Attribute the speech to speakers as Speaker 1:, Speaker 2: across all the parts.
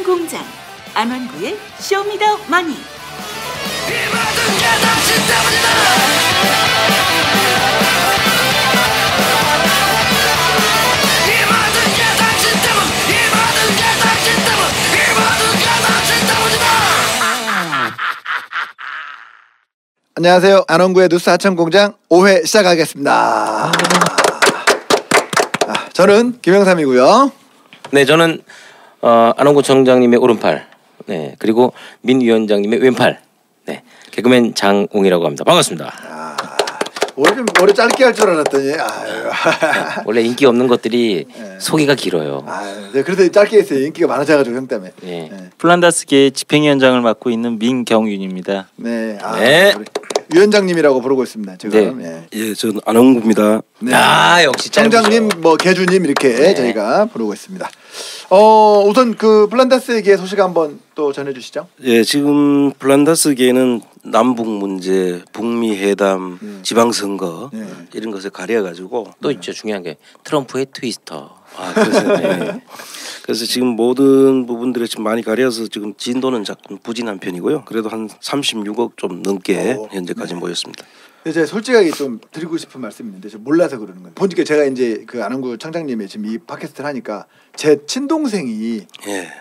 Speaker 1: 공장 안원구의 쇼미더머니.
Speaker 2: 안녕하세요. 안원구의 뉴스 하천공장 5회 시작하겠습니다. 저는 김영삼이고요.
Speaker 3: 네, 저는 안원구 청장님의 오른팔, 네, 그리고 민 위원장님의 왼팔, 네, 개그맨 장웅이라고 합니다. 반갑습니다.
Speaker 2: 오래 짧게 할 줄 알았더니
Speaker 3: 원래 인기 없는 것들이
Speaker 2: 네.
Speaker 3: 소개가 길어요.
Speaker 2: 네, 그래서 짧게 했어요. 인기가 많아져가지고 형 때문에.
Speaker 3: 네.
Speaker 2: 네.
Speaker 4: 플란다스계 집행위원장을 맡고 있는 민경윤입니다.
Speaker 2: 네.
Speaker 3: 네.
Speaker 2: 우리 위원장님이라고 부르고 있습니다. 지금.
Speaker 3: 네.
Speaker 2: 예.
Speaker 5: 예, 저는 안원구입니다.
Speaker 3: 네. 역시
Speaker 2: 청장님, 개주님 이렇게
Speaker 3: 네.
Speaker 2: 저희가 부르고 있습니다. 우선 그 플란다스계 소식 한번 또 전해주시죠.
Speaker 5: 예, 지금 플란다스계는 남북 문제, 북미 회담, 지방선거 이런 것에 가려가지고
Speaker 3: 또 있죠. 중요한 게 트럼프의 트위스터.
Speaker 5: 그래서 지금 모든 부분들이 지금 많이 가려서 지금 진도는 조금 부진한 편이고요. 그래도 한 36억 좀 넘게 현재까지 모였습니다.
Speaker 2: 제가 솔직하게 좀 드리고 싶은 말씀이 있는데 저 몰라서 그러는 거예요. 보니까 제가 이제 그 안원구 청장님의 지금 이 팟캐스트를 하니까 제 친동생이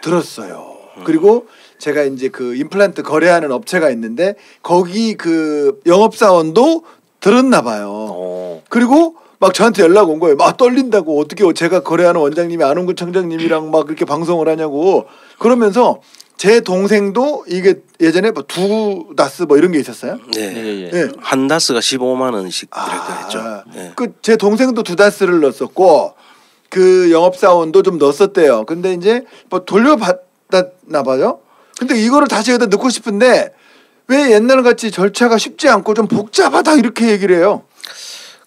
Speaker 2: 들었어요. 그리고 제가 이제 그 임플란트 거래하는 업체가 있는데 거기 그 영업사원도 들었나 봐요. 그리고 막 저한테 연락 온 거예요. 막 떨린다고 어떻게 제가 거래하는 원장님이 안원구 청장님이랑 막 그렇게 방송을 하냐고. 그러면서 제 동생도 이게 예전에 뭐 두 다스 뭐 이런 게 있었어요.
Speaker 5: 네. 한 다스가 15만 원씩 이렇게 했죠. 네.
Speaker 2: 그 제 동생도 두 다스를 넣었었고 그 영업사원도 좀 넣었었대요. 근데 이제 뭐 돌려받았나 봐요. 근데 이거를 다시 여기다 넣고 싶은데 왜 옛날 같이 절차가 쉽지 않고 좀 복잡하다 이렇게 얘기를 해요.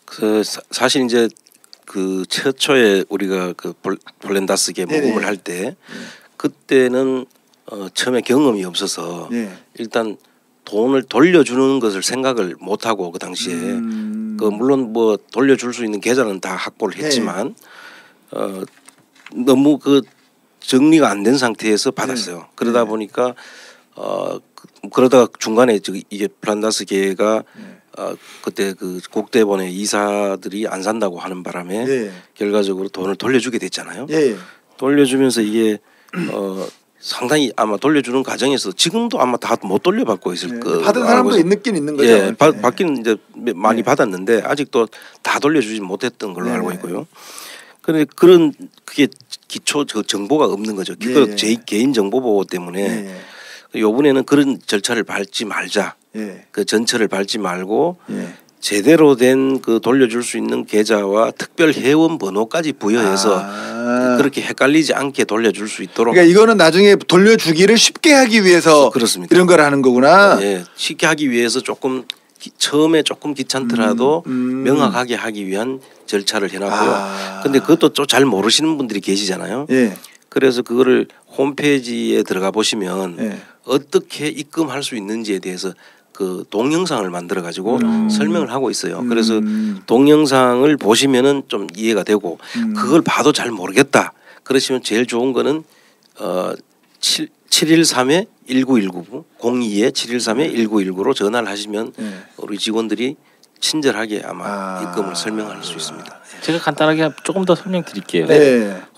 Speaker 5: 그 사실 이제 그 최초에 우리가 그 플란다스계 모금을 할 때 그때는 처음에 경험이 없어서 일단 돈을 돌려주는 것을 생각을 못 하고 그 당시에 그 물론 뭐 돌려줄 수 있는 계좌는 다 확보를 했지만 너무 그 정리가 안 된 상태에서 받았어요. 그러다 보니까 그러다가 중간에 이게 플란다스계가 그때 그 국대본의 이사들이 안 산다고 하는 바람에 결과적으로 돈을 돌려주게 됐잖아요. 돌려주면서 이게 상당히 아마 돌려주는 과정에서 지금도 아마 다 못 돌려받고 있을 거예요.
Speaker 2: 받은 사람도 있는 거죠.
Speaker 5: 받기는 이제 많이 받았는데 아직도 다 돌려주지 못했던 걸로 알고 있고요. 그런데 그게 기초 정보가 없는 거죠. 그거 제 개인 정보 보호 때문에 이번에는 그런 절차를 밟지 말자. 그 전철을 밟지 말고 제대로 된 그 돌려줄 수 있는 계좌와 특별 회원 번호까지 부여해서 그렇게 헷갈리지 않게 돌려줄 수 있도록.
Speaker 2: 그러니까 이거는 나중에 돌려주기를 쉽게 하기 위해서
Speaker 5: 그렇습니다.
Speaker 2: 이런 걸 하는 거구나.
Speaker 5: 쉽게 하기 위해서 처음에 조금 귀찮더라도 명확하게 하기 위한 절차를 해놨고요. 근데 그것도 좀 잘 모르시는 분들이 계시잖아요. 그래서 그거를 홈페이지에 들어가 보시면 어떻게 입금할 수 있는지에 대해서 그 동영상을 만들어 가지고 설명을 하고 있어요. 그래서 동영상을 보시면은 좀 이해가 되고 그걸 봐도 잘 모르겠다. 그러시면 제일 좋은 거는 713-1919 02-713-1919로 전화를 하시면 우리 직원들이 친절하게 아마 입금을 설명할 수 있습니다.
Speaker 4: 제가 간단하게 조금 더 설명드릴게요.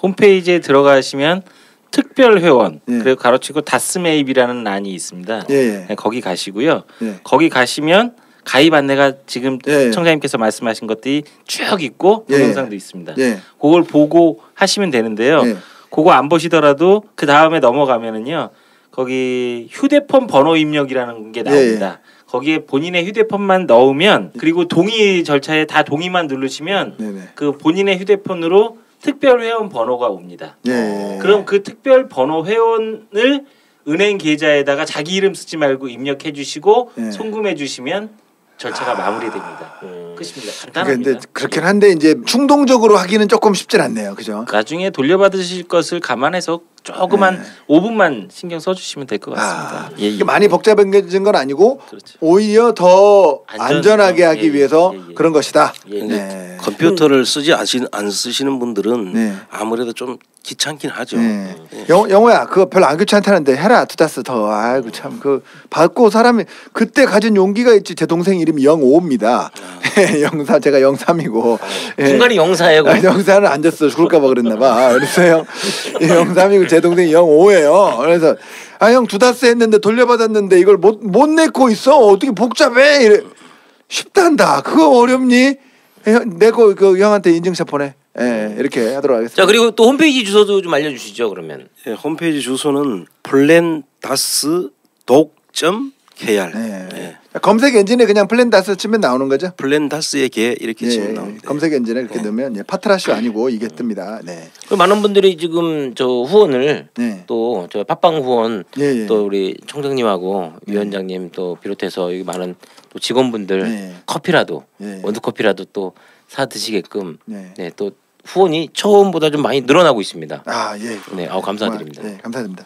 Speaker 4: 홈페이지에 들어가시면 특별 회원 그리고 가로치고 다스메입이라는 란이 있습니다. 거기 가시고요. 거기 가시면 가입 안내가 지금 청장님께서 말씀하신 것들이 쭉 있고 동영상도 있습니다. 그걸 보고 하시면 되는데요. 그거 안 보시더라도 그 다음에 넘어가면은요. 거기 휴대폰 번호 입력이라는 게 나옵니다. 거기에 본인의 휴대폰만 넣으면 그리고 동의 절차에 다 동의만 누르시면 그 본인의 휴대폰으로 특별 회원 번호가 옵니다. 그럼 그 특별 번호 회원을 은행 계좌에다가 자기 이름 쓰지 말고 입력해 주시고 송금해 주시면 절차가 마무리됩니다. 끝입니다. 간단합니다.
Speaker 2: 그런데 그렇긴 한데 이제 충동적으로 하기는 조금 쉽진 않네요. 그죠?
Speaker 4: 나중에 돌려받으실 것을 감안해서 조금만 5분만 신경 써주시면 될 것 같습니다.
Speaker 2: 이게 많이 복잡해진 건 아니고
Speaker 4: 그렇죠.
Speaker 2: 오히려 더 안전하게 하기 위해서 그런 것이다.
Speaker 5: 컴퓨터를 안 쓰시는 분들은 아무래도 좀 귀찮긴 하죠.
Speaker 2: 영호야 그거 별로 안 귀찮다는데 해라 2다스 더. 아이고 참 그 받고 사람이 그때 가진 용기가 있지. 제 동생 이름이 영오입니다. 영사 제가 03이고
Speaker 3: 중간에 영사예요.
Speaker 2: 영사는 앉았어 죽을까봐 그랬나봐. 그래서 영삼이고 제 동생이 영오예요. 그래서 형 2다스 했는데 돌려받았는데 이걸 못 내고 있어. 어떻게 복잡해? 이래. 쉽단다. 그거 어렵니? 내고 그 형한테 인증샷 보내. 이렇게 하도록 하겠습니다.
Speaker 3: 자 그리고 또 홈페이지 주소도 좀 알려주시죠 그러면.
Speaker 5: 홈페이지 주소는 plandass.kr.
Speaker 2: 검색 엔진에 그냥 플랜다스 치면 나오는 거죠?
Speaker 5: 플랜다스의 개 이렇게 치면 나옵니다.
Speaker 2: 검색 엔진에 이렇게 넣으면 파트라쇼 아니고 이게 뜹니다.
Speaker 3: 많은 분들이 지금 저 후원을 또 저 팟빵 후원 또 우리 총장님하고 위원장님 또 비롯해서 여기 많은 또 직원분들 커피라도 원두커피라도 또 사 드시게끔 또 후원이 처음보다 좀 많이 늘어나고 있습니다. 감사드립니다.
Speaker 2: 감사드립니다.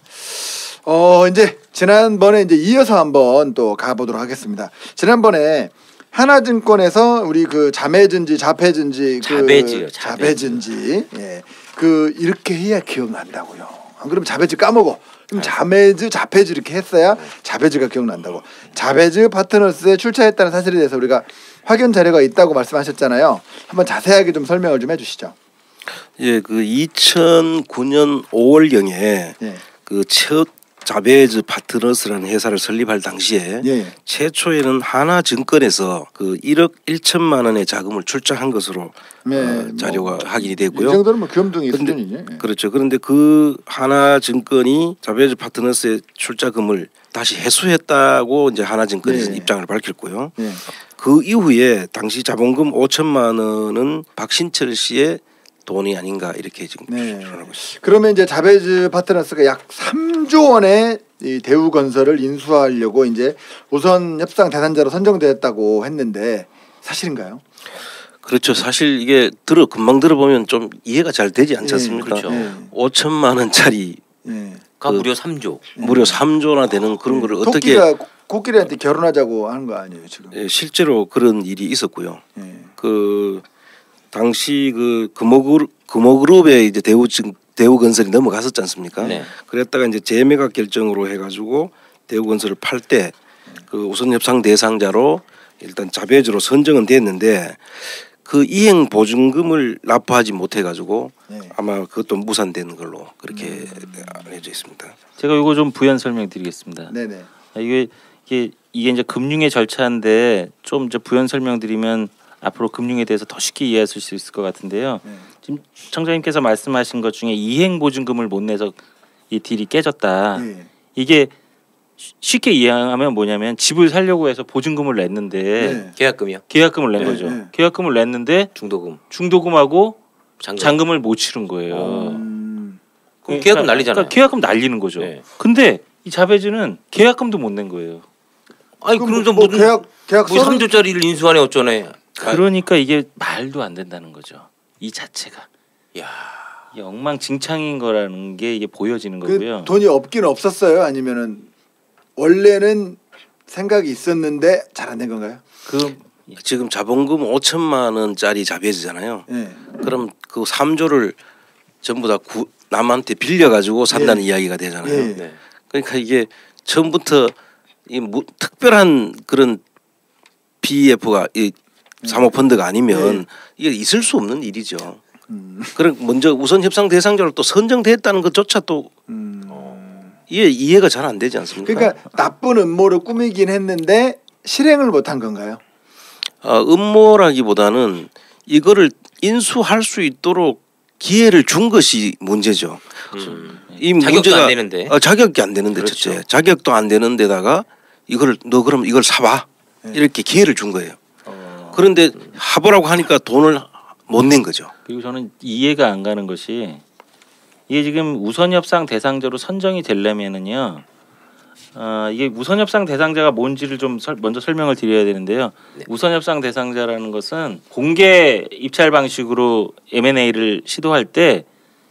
Speaker 2: 이제 지난번에 이제 이어서 한번 또 가보도록 하겠습니다. 지난번에 하나증권에서 우리 그 자매증지 그 이렇게 해야 기억난다고요. 안 그러면 자배즈 까먹어. 그럼 자배즈 이렇게 했어야 자배즈가 기억난다고. 자배즈 파트너스에 출자했다는 사실에 대해서 우리가 확인 자료가 있다고 말씀하셨잖아요. 한번 자세하게 좀 설명을 좀 해주시죠.
Speaker 5: 그 2009년 5월경에 그 첫 자베즈 파트너스라는 회사를 설립할 당시에 최초에는 하나증권에서 그 1억 1천만 원의 자금을 출자한 것으로 자료가 확인이 되고요.
Speaker 2: 이 정도는 뭐 귀염둥이 수준이죠.
Speaker 5: 그렇죠. 그런데 그 하나증권이 자베즈 파트너스의 출자금을 다시 회수했다고 이제 하나증권에서 입장을 밝혔고요. 그 이후에 당시 자본금 5천만 원은 박신철 씨의 돈이 아닌가 이렇게 지금 추론하고 있습니다.
Speaker 2: 그러면 이제 자베즈 파트너스가 약 3조 원의 이 대우건설을 인수하려고 이제 우선 협상 대상자로 선정되었다고 했는데 사실인가요?
Speaker 5: 그렇죠. 사실 이게 금방 들어보면 좀 이해가 잘 되지 않지 않습니까?
Speaker 3: 그렇죠.
Speaker 5: 5천만 원짜리
Speaker 3: 무려 3조.
Speaker 5: 무려 3조나 되는 그런 거를 어떻게
Speaker 2: 코끼리한테 결혼하자고 하는 거 아니에요 지금?
Speaker 5: 실제로 그런 일이 있었고요. 그 당시 그 금호그룹의 이제 대우건설이 넘어갔었지 않습니까? 그랬다가 이제 재매각 결정으로 해가지고 대우건설을 팔 때 그 우선 협상 대상자로 일단 자베즈로 선정은 됐는데 그 이행 보증금을 납부하지 못해가지고 아마 그것도 무산되는 걸로 그렇게 알려져 있습니다.
Speaker 4: 제가 이거 좀 부연 설명드리겠습니다. 이게 이제 금융의 절차인데 좀 이제 부연 설명드리면 앞으로 금융에 대해서 더 쉽게 이해하실 수 있을 것 같은데요. 지금 청장님께서 말씀하신 것 중에 이행 보증금을 못 내서 이 딜이 깨졌다. 이게 쉽게 이해하면 뭐냐면 집을 살려고 해서 보증금을 냈는데 계약금을 낸 거죠. 계약금을 냈는데 중도금하고 잔금을 못 치른 거예요.
Speaker 3: 그럼 계약금 날리잖아요.
Speaker 4: 그러니까 계약금 날리는 거죠. 근데 이 자베즈는 계약금도 못 낸 거예요.
Speaker 3: 아니 그럼 계약 3조짜리를 인수하네 어쩌네.
Speaker 4: 그러니까 이게 말도 안 된다는 거죠. 이 자체가. 이게 엉망진창인 거라는 게 이게 보여지는 거고요.
Speaker 2: 돈이 없긴 없었어요? 아니면은 원래는 생각이 있었는데 잘 안 된 건가요?
Speaker 5: 지금 자본금 5천만 원짜리 자베즈잖아요. 그럼 그 3조를 전부 다 남한테 빌려가지고 산다는 이야기가 되잖아요. 그러니까 이게 처음부터 특별한 그런 PEF가 사모펀드가 아니면 이게 있을 수 없는 일이죠. 그럼 먼저 우선 협상 대상자로 또 선정됐다는 것조차 또 이해가 잘 안 되지 않습니까?
Speaker 2: 그러니까 나쁜 음모를 꾸미긴 했는데 실행을 못한 건가요?
Speaker 5: 음모라기보다는 이거를 인수할 수 있도록 기회를 준 것이 문제죠. 이
Speaker 3: 자격도 안 되는데.
Speaker 5: 자격이 안 되는데
Speaker 3: 그렇죠.
Speaker 5: 첫째 자격도 안 되는 데다가 너 그럼 이걸 사봐 이렇게 기회를 준 거예요. 그런데 하보라고 하니까 돈을 못 낸 거죠.
Speaker 4: 그리고 저는 이해가 안 가는 것이 이게 지금 우선협상 대상자로 선정이 되려면은요. 이게 우선협상 대상자가 뭔지를 좀 먼저 설명을 드려야 되는데요. 우선협상 대상자라는 것은 공개 입찰 방식으로 M&A를 시도할 때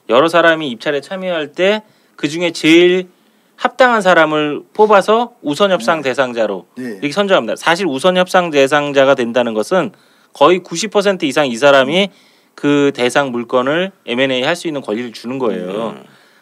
Speaker 4: 여러 사람이 입찰에 참여할 때 그 중에 제일 합당한 사람을 뽑아서 우선 협상 대상자로 이렇게 선정합니다. 사실 우선 협상 대상자가 된다는 것은 거의 90% 이상 이 사람이 그 대상 물건을 M&A 할 수 있는 권리를 주는 거예요.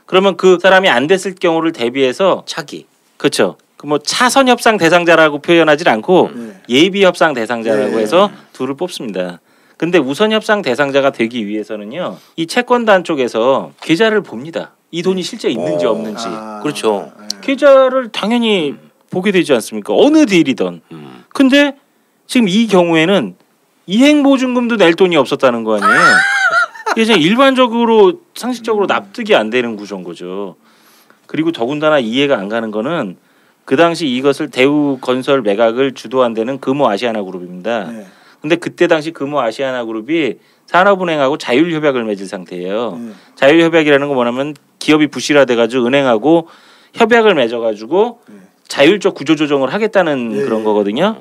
Speaker 4: 그러면 그 사람이 안 됐을 경우를 대비해서
Speaker 3: 차기.
Speaker 4: 그렇죠. 그 뭐 차선 협상 대상자라고 표현하지 않고 예비 협상 대상자라고 해서 둘을 뽑습니다. 근데 우선 협상 대상자가 되기 위해서는요. 이 채권단 쪽에서 계좌를 봅니다. 이 돈이 실제 있는지 없는지.
Speaker 3: 그렇죠.
Speaker 4: 계좌를 당연히 보게 되지 않습니까? 어느 딜이든. 근데 지금 이 경우에는 이행보증금도 낼 돈이 없었다는 거 아니에요. 이게 일반적으로 상식적으로 납득이 안 되는 구조인 거죠. 그리고 더군다나 이해가 안 가는 거는 그 당시 이것을 대우건설 매각을 주도한 데는 금호아시아나그룹입니다. 근데 그때 당시 금호아시아나그룹이 산업은행하고 자율협약을 맺은 상태예요. 자율협약이라는 건 뭐냐면 기업이 부실화돼가지고 은행하고 협약을 맺어가지고 자율적 구조조정을 하겠다는 그런 거거든요.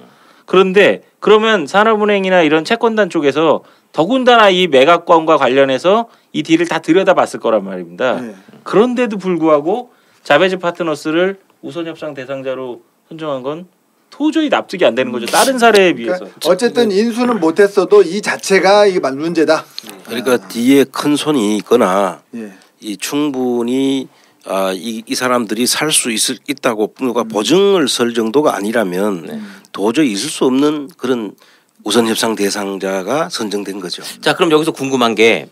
Speaker 4: 그런데 그러면 산업은행이나 이런 채권단 쪽에서 더군다나 이 매각권과 관련해서 이 딜을 다 들여다봤을 거란 말입니다. 그런데도 불구하고 자베즈 파트너스를 우선협상 대상자로 선정한 건 도저히 납득이 안 되는 거죠. 다른 사례에 비해서.
Speaker 2: 그러니까 어쨌든 인수는 못했어도 이 자체가 이게 문제다.
Speaker 5: 그러니까 뒤에 큰 손이 있거나 이 충분히 이 사람들이 살 수 있다고 누가 보증을 설 정도가 아니라면 도저히 있을 수 없는 그런 우선 협상 대상자가 선정된 거죠.
Speaker 3: 자, 그럼 여기서 궁금한 게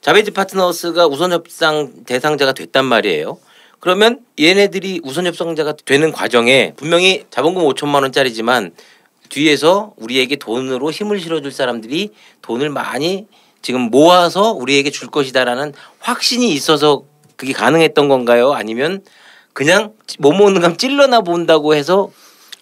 Speaker 3: 자베즈 파트너스가 우선 협상 대상자가 됐단 말이에요. 그러면 얘네들이 우선 협상자가 되는 과정에 분명히 자본금 5천만 원짜리지만 뒤에서 우리에게 돈으로 힘을 실어줄 사람들이 돈을 많이 지금 모아서 우리에게 줄 것이다라는 확신이 있어서 그게 가능했던 건가요? 아니면 그냥 못 먹는 감 찔러나 본다고 해서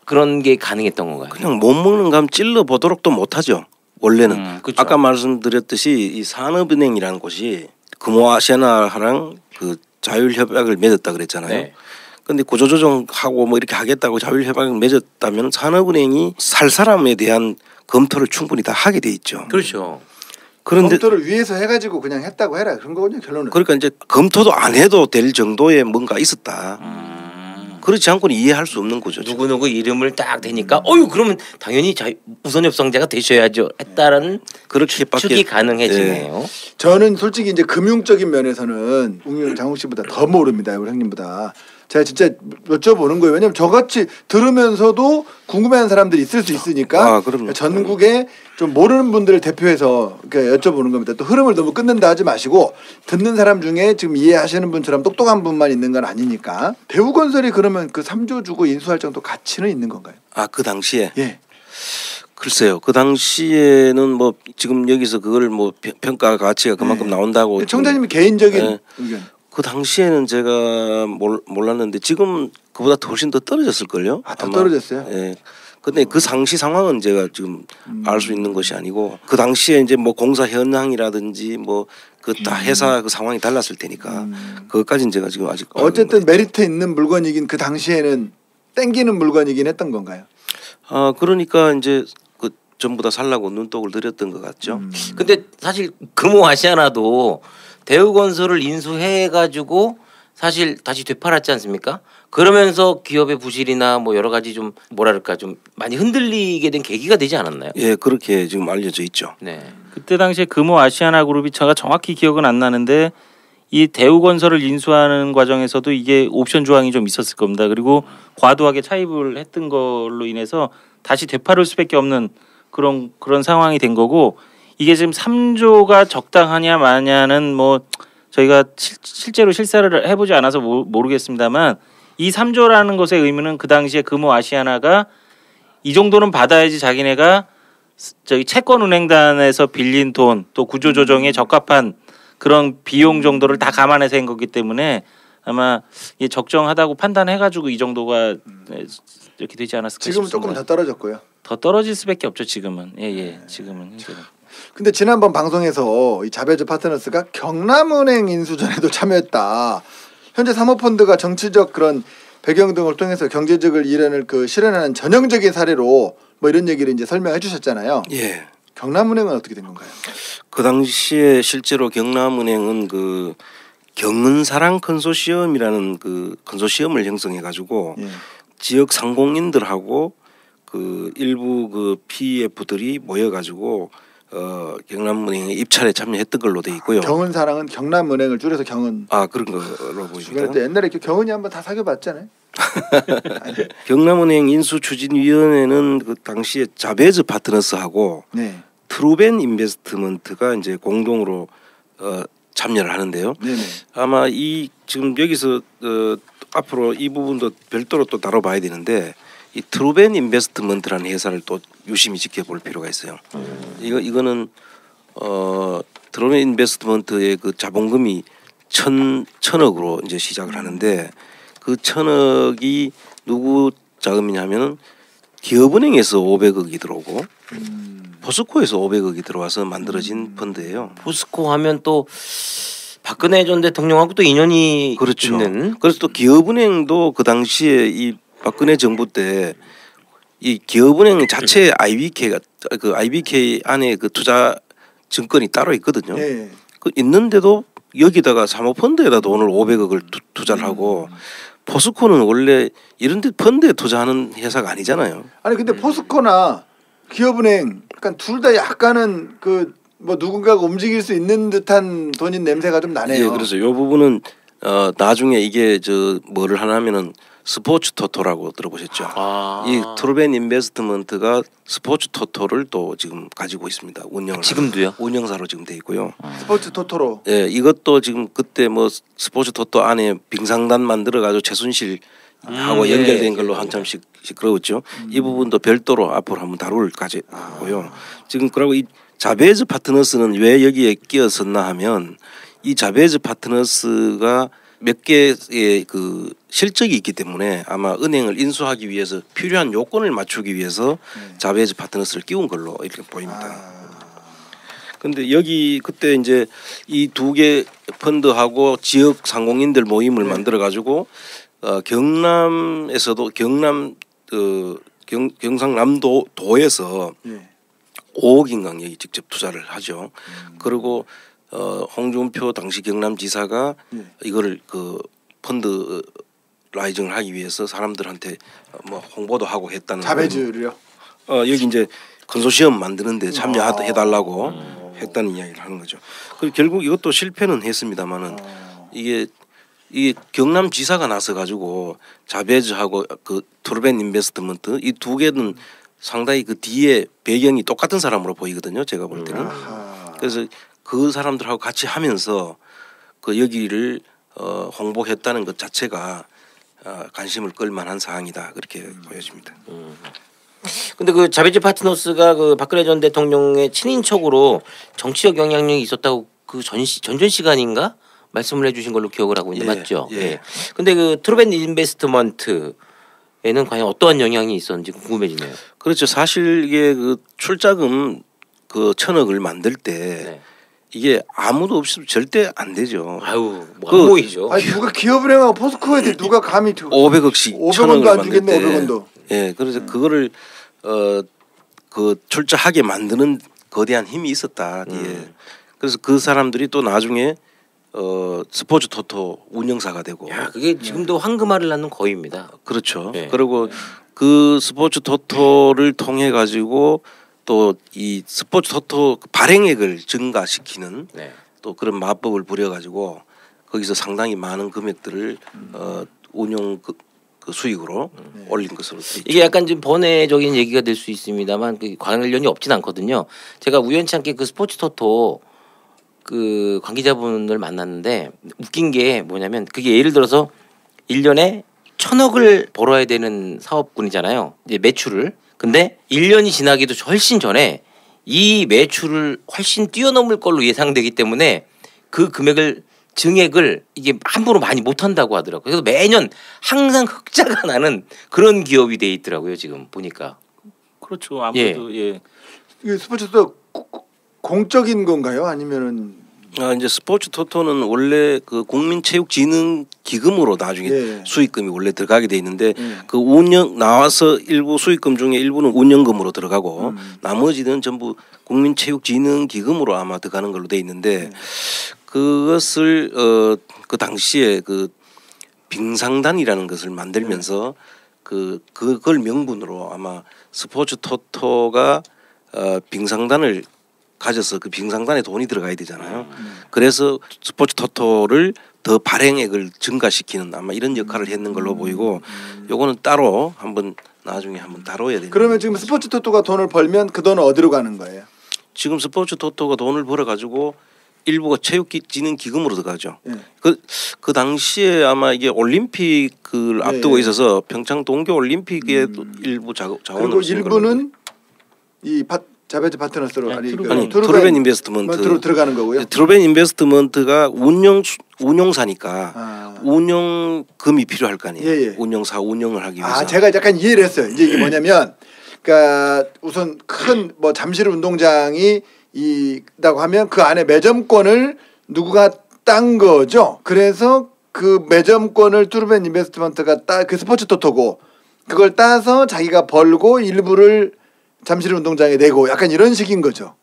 Speaker 3: 그런 게 가능했던 건가요?
Speaker 5: 그냥 못 먹는 감 찔러 보도록도 못하죠. 원래는.
Speaker 3: 그렇죠.
Speaker 5: 아까 말씀드렸듯이 이 산업은행이라는 곳이 금호아시아나랑 그 자율협약을 맺었다 그랬잖아요. 그런데 구조조정하고 뭐 이렇게 하겠다고 자율협약을 맺었다면 산업은행이 살 사람에 대한 검토를 충분히 다 하게 돼 있죠.
Speaker 3: 그렇죠.
Speaker 2: 그런데 검토를 위해서 해가지고 그냥 했다고 해라 그런 거군요 결론은.
Speaker 5: 그러니까 이제 검토도 안 해도 될 정도의 뭔가 있었다. 그렇지 않고는 이해할 수 없는 거죠.
Speaker 3: 누구누구 이름을 딱 대니까 어유 그러면 당연히 우선 협상자가 되셔야죠 했다라는
Speaker 5: 그렇게밖에
Speaker 3: 추측이 가능해지네요.
Speaker 2: 저는 솔직히 이제 금융적인 면에서는 장욱 씨보다 더 모릅니다. 우리 형님보다. 제가 진짜 여쭤보는 거예요. 왜냐하면 저같이 들으면서도 궁금해하는 사람들이 있을 수 있으니까 전국에 좀 모르는 분들을 대표해서 여쭤보는 겁니다. 또 흐름을 너무 끊는다 하지 마시고 듣는 사람 중에 지금 이해하시는 분처럼 똑똑한 분만 있는 건 아니니까. 대우건설이 그러면 그 3조 주고 인수할 정도 가치는 있는 건가요?
Speaker 5: 그 당시에? 예. 글쎄요. 그 당시에는 뭐 지금 여기서 그걸 뭐 평가 가치가 그만큼 나온다고.
Speaker 2: 청장님이 개인적인 의견.
Speaker 5: 그 당시에는 제가 몰랐는데 지금 그보다 훨씬 더 떨어졌을걸요.
Speaker 2: 더 떨어졌어요?
Speaker 5: 예. 근데 그 당시 상황은 제가 지금 알 수 있는 것이 아니고 그 당시에 이제 뭐 공사 현황이라든지 뭐 그 다 회사 그 상황이 달랐을 테니까 그것까지는 제가 지금 아직
Speaker 2: 어쨌든 메리트 있는 물건이긴 그 당시에는 땡기는 물건이긴 했던 건가요?
Speaker 5: 그러니까 이제 그 전부 다 살라고 눈독을 들였던 것 같죠.
Speaker 3: 근데 사실 금호아시아나도 대우건설을 인수해가지고 사실 다시 되팔았지 않습니까? 그러면서 기업의 부실이나 뭐 여러 가지 좀 뭐랄까 좀 많이 흔들리게 된 계기가 되지 않았나요?
Speaker 5: 예, 그렇게 지금 알려져 있죠.
Speaker 3: 네.
Speaker 4: 그때 당시에 금호아시아나그룹이 제가 정확히 기억은 안 나는데 이 대우건설을 인수하는 과정에서도 이게 옵션 조항이 좀 있었을 겁니다. 그리고 과도하게 차입을 했던 걸로 인해서 다시 되팔을 수밖에 없는 그런 상황이 된 거고. 이게 지금 3조가 적당하냐 마냐는 뭐 저희가 실제로 실사를 해보지 않아서 모르겠습니다만 이 3조라는 것의 의미는 그 당시에 금호아시아나가 이 정도는 받아야지 자기네가 저기 채권은행단에서 빌린 돈 또 구조조정에 적합한 그런 비용 정도를 다 감안해서 한 거기 때문에 아마 이게 적정하다고 판단해가지고 이 정도가 이렇게 되지 않았을까
Speaker 2: 지금은
Speaker 4: 싶습니다.
Speaker 2: 조금 더 떨어졌고요.
Speaker 4: 더 떨어질 수밖에 없죠 지금은. 지금은 현재는.
Speaker 2: 근데 지난번 방송에서 이 자베즈 파트너스가 경남은행 인수전에도 참여했다. 현재 사모펀드가 정치적 그런 배경 등을 통해서 경제적을 실현하는 전형적인 사례로 뭐 이런 얘기를 이제 설명해 주셨잖아요.
Speaker 5: 예.
Speaker 2: 경남은행은 어떻게 된 건가요?
Speaker 5: 그 당시에 실제로 경남은행은 그 경은사랑 컨소시엄이라는 그 컨소시엄을 형성해 가지고 지역 상공인들하고 그 일부 그 PF들이 모여 가지고 경남은행의 입찰에 참여했던 걸로 돼 있고요.
Speaker 2: 경은사랑은 경남은행을 줄여서 경은.
Speaker 5: 그런 걸로 보입니다.
Speaker 2: 그런데 옛날에 경은이 한번 다 사귀어봤잖아요.
Speaker 5: 경남은행 인수추진위원회는 그 당시에 자베즈 파트너스하고 트루벤 인베스트먼트가 이제 공동으로 참여를 하는데요.
Speaker 2: 네네.
Speaker 5: 아마 이 지금 여기서 앞으로 이 부분도 별도로 또 다뤄봐야 되는데 이 트루벤 인베스트먼트라는 회사를 또 유심히 지켜볼 필요가 있어요. 이거는 트루벤 인베스트먼트의 그 자본금이 천억으로 이제 시작을 하는데 그 1,000억이 누구 자금이냐면은 기업은행에서 500억이 들어오고 포스코에서 500억이 들어와서 만들어진 펀드예요.
Speaker 3: 포스코 하면 또 박근혜 전 대통령하고 또 인연이
Speaker 5: 그렇죠.
Speaker 3: 있는.
Speaker 5: 그래서 또 기업은행도 그 당시에 이 박근혜 정부 때 이 기업은행 자체 IBK가 그 IBK 안에 그 투자 증권이 따로 있거든요.
Speaker 2: 네.
Speaker 5: 그 있는데도 여기다가 사모펀드에다 돈을 500억을 투자를 하고 포스코는 원래 이런 데 펀드에 투자하는 회사가 아니잖아요.
Speaker 2: 아니 근데 포스코나 기업은행 약간 둘 다 약간은 그 뭐 누군가가 움직일 수 있는 듯한 돈인 냄새가 좀 나네요.
Speaker 5: 예, 그래서 이 부분은 나중에 이게 뭐를 하냐면은 스포츠 토토라고 들어보셨죠? 이 트루벤 인베스트먼트가 스포츠 토토를 또 지금 가지고 있습니다. 운영을
Speaker 3: 지금도요?
Speaker 5: 운영사로 지금 돼 있고요.
Speaker 2: 스포츠 토토로.
Speaker 5: 예, 이것도 지금 그때 뭐 스포츠 토토 안에 빙상단 만들어 가지고 최순실 하고 연결된 걸로 한참 시끄러웠죠. 이 부분도 별도로 앞으로 한번 다룰 가지고요. 지금 그러고 이 자베즈 파트너스는 왜 여기에 끼었었나 하면 이 자베즈 파트너스가 몇 개의 그 실적이 있기 때문에 아마 은행을 인수하기 위해서 필요한 요건을 맞추기 위해서 자베즈 파트너스를 끼운 걸로 이렇게 보입니다. 근데 여기 그때 이제 이 두 개 펀드하고 지역 상공인들 모임을 만들어 가지고 경남에서도 경상남도에서 5억인 강력이 직접 투자를 하죠. 그리고 홍준표 당시 경남지사가 이거를 그 펀드 라이징을 하기 위해서 사람들한테 뭐 홍보도 하고 했다는.
Speaker 2: 자베즈를요?
Speaker 5: 여기 이제 컨소시엄 만드는데 참여해달라고 했다는 이야기를 하는 거죠. 그리고 결국 이것도 실패는 했습니다만은 이게 경남지사가 나서 가지고 자베즈하고 그 트루벤 인베스트먼트 이 두 개는 상당히 그 뒤에 배경이 똑같은 사람으로 보이거든요. 제가 볼 때는. 그래서 그 사람들하고 같이 하면서 그 여기를 홍보했다는 것 자체가 관심을 끌만한 사항이다 그렇게 보여집니다.
Speaker 3: 근데 그 자베즈 파트너스가 그 박근혜 전 대통령의 친인척으로 정치적 영향력이 있었다고 그 전전 시간인가 말씀을 해주신 걸로 기억을 하고 있는데 맞죠? 예. 근데 그 트루벤 인베스트먼트에는 과연 어떠한 영향이 있었는지 궁금해지네요.
Speaker 5: 그렇죠. 사실 이게 그 출자금 그 1,000억을 만들 때 이게 아무도 없으면 절대 안 되죠.
Speaker 3: 아유, 뭐 안 보이죠.
Speaker 2: 아니 누가 기업은행하고 포스코에 누가 감히
Speaker 5: 500억씩
Speaker 2: 500원도 안 주겠네. 500원도.
Speaker 5: 예, 그래서 그거를 그 출자하게 만드는 거대한 힘이 있었다. 예. 그래서 그 사람들이 또 나중에 스포츠 토토 운영사가 되고.
Speaker 3: 야, 그게 지금도 황금알을 낳는 거위입니다.
Speaker 5: 그렇죠. 그리고 그 스포츠 토토를 통해 가지고 또 이 스포츠 토토 발행액을 증가시키는 또 그런 마법을 부려 가지고 거기서 상당히 많은 금액들을 운용 그 수익으로 올린 것으로
Speaker 3: 이게 약간 좀 번외적인 얘기가 될 수 있습니다만 그 관련이 없진 않거든요. 제가 우연치 않게 그 스포츠 토토 그 관계자분을 만났는데 웃긴 게 뭐냐면 그게 예를 들어서 1년에 1,000억을 벌어야 되는 사업군이잖아요. 이제 매출을. 근데 1년이 지나기도 훨씬 전에 이 매출을 훨씬 뛰어넘을 걸로 예상되기 때문에 그 금액을 증액을 이게 함부로 많이 못 한다고 하더라고요. 그래서 매년 항상 흑자가 나는 그런 기업이 돼 있더라고요. 지금 보니까.
Speaker 4: 그렇죠. 아무래도 예.
Speaker 2: 이 스포츠도 공적인 건가요? 아니면은
Speaker 5: 이제 스포츠 토토는 원래 그 국민체육진흥기금으로 나중에 수익금이 원래 들어가게 돼 있는데 그 운영 나와서 일부 수익금 중에 일부는 운영금으로 들어가고 나머지는 전부 국민체육진흥기금으로 아마 들어가는 걸로 돼 있는데 그것을 그 당시에 그 빙상단이라는 것을 만들면서 그걸 명분으로 아마 스포츠 토토가 빙상단을 가져서 그 빙상단에 돈이 들어가야 되잖아요. 그래서 스포츠 토토를 더 발행액을 증가시키는 아마 이런 역할을 했는 걸로 보이고 요거는 따로 한번 나중에 한번 다뤄야 됩니다.
Speaker 2: 그러면 지금 스포츠 토토가 돈을 벌면 그 돈은 어디로 가는 거예요?
Speaker 5: 지금 스포츠 토토가 돈을 벌어 가지고 일부가 체육진흥기금으로 들어가죠. 네. 그 당시에 아마 이게 올림픽을 앞두고 있어서 평창 동계올림픽에 일부 자원을
Speaker 2: 그리고 일부는 이 자베즈 파트너스로
Speaker 5: 아니 트루벤 인베스트먼트로
Speaker 2: 들어가는 거고요.
Speaker 5: 트루벤 인베스트먼트가 운용사니까 운용금이 필요할 거 아니에요. 운용사 운영을 하기 위해서.
Speaker 2: 제가 약간 이해를 했어요. 이제 이게 뭐냐면 그러니까 우선 큰 뭐 잠실 운동장이 있다고 하면 그 안에 매점권을 누구가 딴 거죠. 그래서 그 매점권을 트루벤 인베스트먼트가 그 스포츠 토토고 그걸 따서 자기가 벌고 일부를 잠실 운동장에 내고 약간 이런 식인 거죠.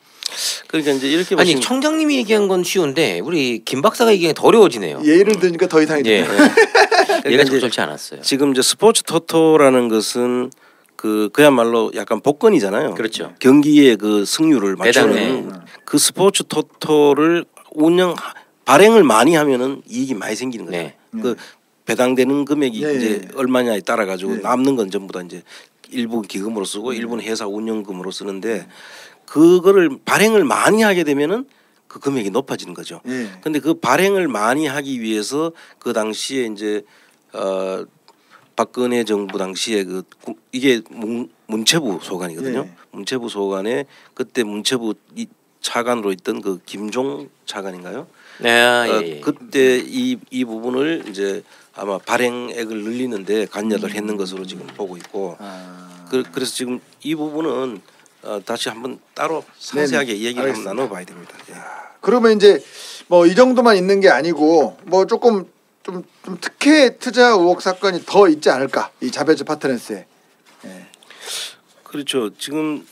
Speaker 5: 그러니까 이제 이렇게
Speaker 3: 아니 청장님이 얘기한 건 쉬운데 우리 김 박사가 얘기하기 더 어려워지네요.
Speaker 2: 예를 들으니까 더 이상이 돼요.
Speaker 3: 얘가 적절치 않았어요.
Speaker 5: 지금 이제 스포츠 토토라는 것은 그야말로 약간 복권이잖아요.
Speaker 3: 그렇죠.
Speaker 5: 경기의 그 승률을 맞추는 그 스포츠 토토를 발행을 많이 하면은 이익이 많이 생기는 거죠. 네. 그 배당되는 금액이 이제 얼마냐에 따라 가지고 남는 건 전부 다 이제 일부 기금으로 쓰고 일부는 회사 운영금으로 쓰는데 그거를 발행을 많이 하게 되면은 그 금액이 높아지는 거죠. 근데 그 발행을 많이 하기 위해서 그 당시에 이제 박근혜 정부 당시에 이게 문체부 소관이거든요. 문체부 소관에 그때 문체부 차관으로 있던 그 김종 차관인가요? 그때 이 부분을 이제 아마 발행액을 늘리는데 관여를 했는 것으로 지금 보고 있고 그래서 지금 이 부분은 다시 한번 따로 상세하게 얘기를 한번 나눠봐야 됩니다.
Speaker 2: 그러면 이제 뭐 이 정도만 있는 게 아니고 뭐 조금 좀 특혜 투자 의혹 사건이 더 있지 않을까 이 자베즈 파트너스에.
Speaker 5: 그렇죠. 지금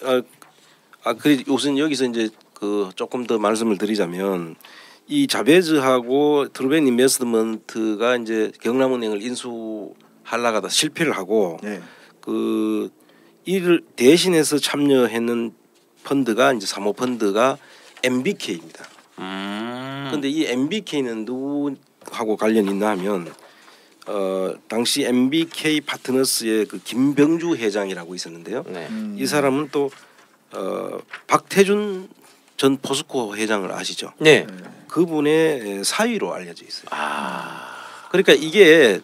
Speaker 5: 우선 여기서 이제 조금 더 말씀을 드리자면 이 자베즈하고 트루벤 인베스트먼트가 이제 경남은행을 인수하려다가 실패를 하고 이를 대신해서 참여했는 펀드가 이제 사모펀드가 MBK입니다. 근데 이 MBK는 누구하고 관련이 있나 하면 당시 MBK 파트너스의 그 김병주 회장이라고 있었는데요. 이 사람은 또 박태준 전 포스코 회장을 아시죠?
Speaker 3: 네.
Speaker 5: 그분의 사위로 알려져 있어요. 그러니까 이게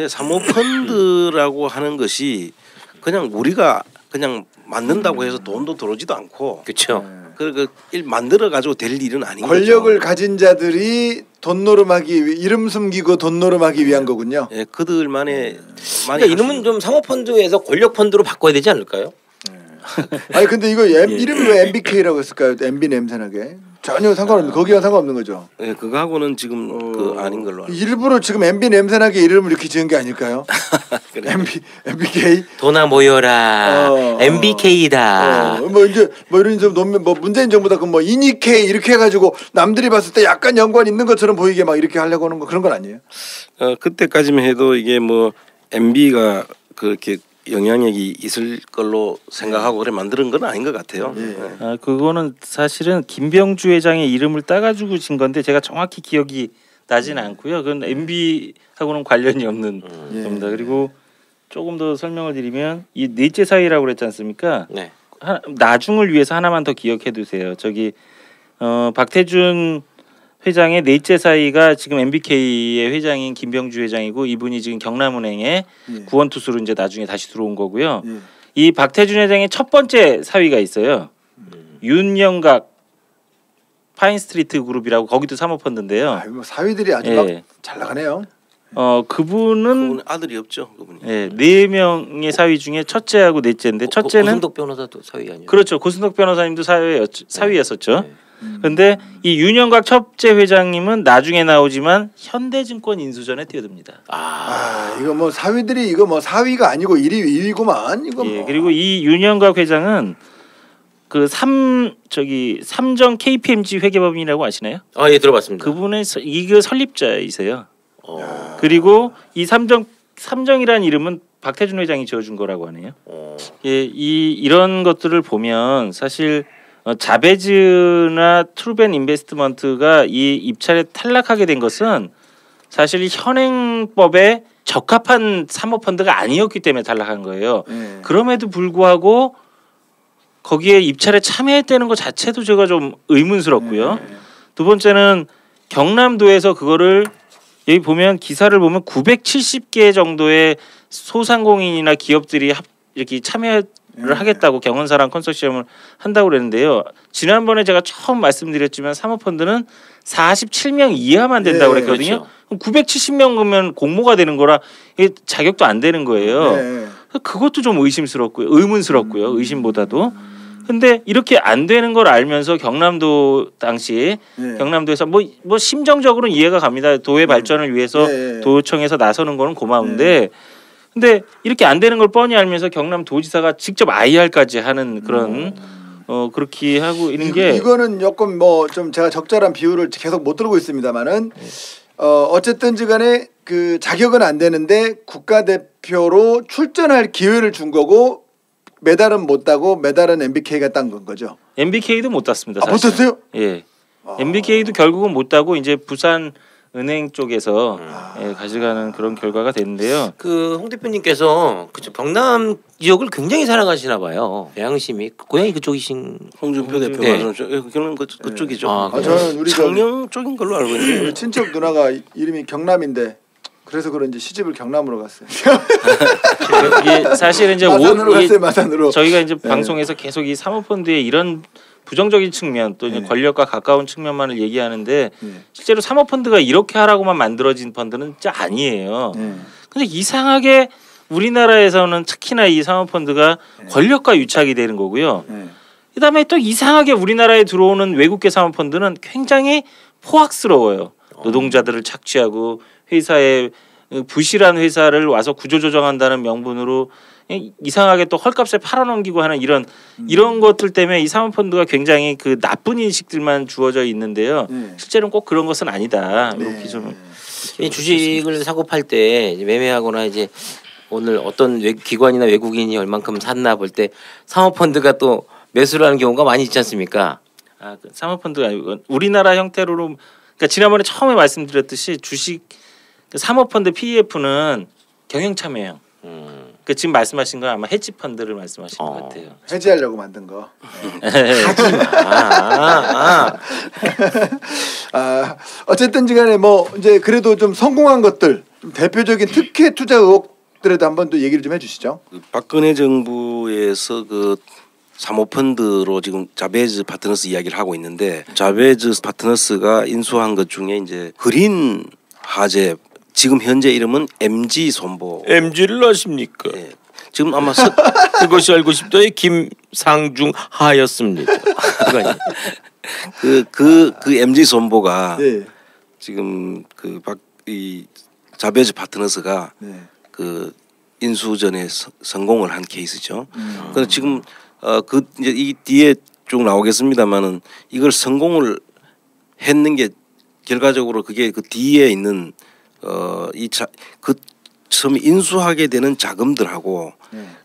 Speaker 5: 사모펀드라고 하는 것이 그냥 우리가 그냥 만든다고 해서 돈도 들어오지도 않고
Speaker 3: 그렇죠.
Speaker 5: 그 만들어 가지고 될 일은 아닌 거죠.
Speaker 2: 권력을 가진 자들이 돈 노름하기 이름 숨기고 돈 노름하기 위한 거군요.
Speaker 5: 예, 그들만의
Speaker 3: 그러니까 이름은 좀 사모펀드에서 권력펀드로 바꿔야 되지 않을까요?
Speaker 2: 아니 근데 이거 이름이 왜 MBK라고 했을까요? MB 냄새나게 전혀 상관없는 거기와 상관없는 거죠.
Speaker 5: 네, 그거하고는 지금 아닌 걸로 알고.
Speaker 2: 일부러 지금 MB 냄새나게 이름을 이렇게 지은 게 아닐까요? MBK
Speaker 3: 도나 모여라 MBK다.
Speaker 2: 뭐 이제 뭐 이런 좀 논면 뭐 문재인 정부다 그 뭐 이니K 이렇게 해가지고 남들이 봤을 때 약간 연관 있는 것처럼 보이게 막 이렇게 하려고 하는 거 그런 건 아니에요?
Speaker 5: 그때까지만 해도 이게 뭐 MB가 그렇게 영향력이 있을 걸로 생각하고 그래 만드는 건 아닌 것 같아요.
Speaker 4: 그거는 사실은 김병주 회장의 이름을 따가지고 진 건데 제가 정확히 기억이 나지는 않고요. 그건 MB하고는 관련이 없는 겁니다. 그리고 조금 더 설명을 드리면 이 넷째 사위라고 그랬지 않습니까?
Speaker 3: 네.
Speaker 4: 나중을 위해서 하나만 더 기억해 두세요. 저기 박태준 회장의 넷째 사위가 지금 MBK의 회장인 김병주 회장이고 이분이 지금 경남은행에 구원투수로 이제 나중에 다시 들어온 거고요. 이 박태준 회장의 첫 번째 사위가 있어요. 윤영각 파인스트리트 그룹이라고 거기도 사모펀드인데요.
Speaker 2: 뭐 사위들이 아주 막 잘 나가네요.
Speaker 5: 그분은 아들이 없죠. 그분이.
Speaker 4: 네 명의 사위 중에 첫째하고 넷째인데 첫째는
Speaker 3: 고승덕 변호사도 사위 아니에요?
Speaker 4: 그렇죠. 고승덕 변호사님도 사위였었죠. 근데 이 윤영각 첫째 회장님은 나중에 나오지만 현대증권 인수 전에 뛰어듭니다.
Speaker 2: 이거 뭐 사위들이 1위, 2위구만 이거.
Speaker 4: 그리고 이 윤영각 회장은 그 삼정 KPMG 회계법인이라고 아시나요?
Speaker 3: 아, 예, 들어봤습니다.
Speaker 4: 그분의 이거 설립자이세요. 그리고 이 삼정이라는 이름은 박태준 회장이 지어준 거라고 하네요. 예, 이런 것들을 보면 사실 자베즈나 트루벤 인베스트먼트가 이 입찰에 탈락하게 된 것은 사실 현행법에 적합한 사모펀드가 아니었기 때문에 탈락한 거예요. 그럼에도 불구하고 거기에 입찰에 참여했다는 것 자체도 제가 좀 의문스럽고요. 두 번째는 경남도에서 그거를 여기 보면 기사를 보면 970개 정도의 소상공인이나 기업들이 이렇게 참여를 하겠다고 경원사랑 컨소시엄을 한다고 그랬는데요. 지난번에 제가 처음 말씀드렸지만 사모펀드는 47명 이하만 된다고 그랬거든요. 그렇죠. 970명 그러면 공모가 되는 거라 이게 자격도 안 되는 거예요. 그것도 좀 의문스럽고요. 의심보다도. 근데 이렇게 안 되는 걸 알면서 경남도 당시 경남도에서 뭐 심정적으로는 이해가 갑니다. 도의 발전을 위해서 도청에서 나서는 거는 고마운데 근데 이렇게 안 되는 걸 뻔히 알면서 경남도지사가 직접 IR까지 하는 그런 그렇게 하고 있는 게
Speaker 2: 이거는 조금 좀 제가 적절한 비율을 계속 못 들고 있습니다만은 어쨌든지간에 그 자격은 안 되는데 국가대표로 출전할 기회를 준 거고. 메달은 못 따고 메달은 MBK가 딴 건 거죠.
Speaker 4: MBK도 못 땄습니다.
Speaker 2: 못 땄어요?
Speaker 4: 예. MBK도 결국은 못 따고 이제 부산 은행 쪽에서 가져가는 그런 결과가 됐는데요.
Speaker 3: 그 홍 대표님께서 그쵸 경남 지역을 굉장히 사랑하시나 봐요. 배양심이 고향이 그쪽이신
Speaker 5: 홍준표 대표 맞는 저는 그쪽이죠.
Speaker 2: 저는 우리
Speaker 5: 창녕 쪽인 걸로 알고 있는데
Speaker 2: 우리 친척 누나가 이름이 경남인데. 그래서 그런지 시집을 경남으로 갔어요.
Speaker 4: 이게 사실은 이제
Speaker 2: 마산으로 갔어요. 마산으로.
Speaker 4: 저희가 이제 방송에서 계속 이 사모펀드의 이런 부정적인 측면 또 이제 권력과 가까운 측면만을 얘기하는데 실제로 사모펀드가 이렇게 하라고만 만들어진 펀드는 진짜 아니에요. 근데 이상하게 우리나라에서는 특히나 이 사모펀드가 권력과 유착이 되는 거고요. 그다음에 또 이상하게 우리나라에 들어오는 외국계 사모펀드는 굉장히 포악스러워요. 노동자들을 착취하고 회사에 부실한 회사를 와서 구조조정한다는 명분으로 이상하게 또 헐값에 팔아넘기고 하는 이런 것들 때문에 이 사모펀드가 굉장히 그 나쁜 인식들만 주어져 있는데요. 실제로는 꼭 그런 것은 아니다. 이렇게 좀
Speaker 3: 이 주식을 사고 팔 때 매매하거나 이제 오늘 어떤 기관이나 외국인이 얼만큼 샀나 볼 때 사모펀드가 또 매수를 하는 경우가 많이 있지 않습니까?
Speaker 4: 사모펀드가 아니고 우리나라 형태로 그러니까 지난번에 처음에 말씀드렸듯이 주식 사모펀드 PEF는 경영참여형. 그 지금 말씀하신 건 아마 헤지 펀드를 말씀하신 것 같아요.
Speaker 2: 해지하려고 만든 거. 어쨌든지간에 이제 그래도 좀 성공한 것들 좀 대표적인 특혜 투자 의혹들에도 한번 또 얘기를 좀 해주시죠.
Speaker 5: 박근혜 정부에서 그 사모펀드로 지금 자베즈 파트너스 이야기를 하고 있는데 자베즈 파트너스가 인수한 것 중에 이제 그린 화재 지금 현재 이름은 MG 손보.
Speaker 3: MG를 아십니까?
Speaker 5: 네. 지금 아마
Speaker 3: 그것이 알고 싶다의 김상중 하였습니다.
Speaker 5: 그 MG 손보가 지금 이 자베즈 파트너스가 그 인수전에 성공을 한 케이스죠. 그래서 지금 이제 이 뒤에 쭉 나오겠습니다만은 이걸 성공을 했는 게 결과적으로 그게 그 뒤에 있는 그 처음 인수하게 되는 자금들하고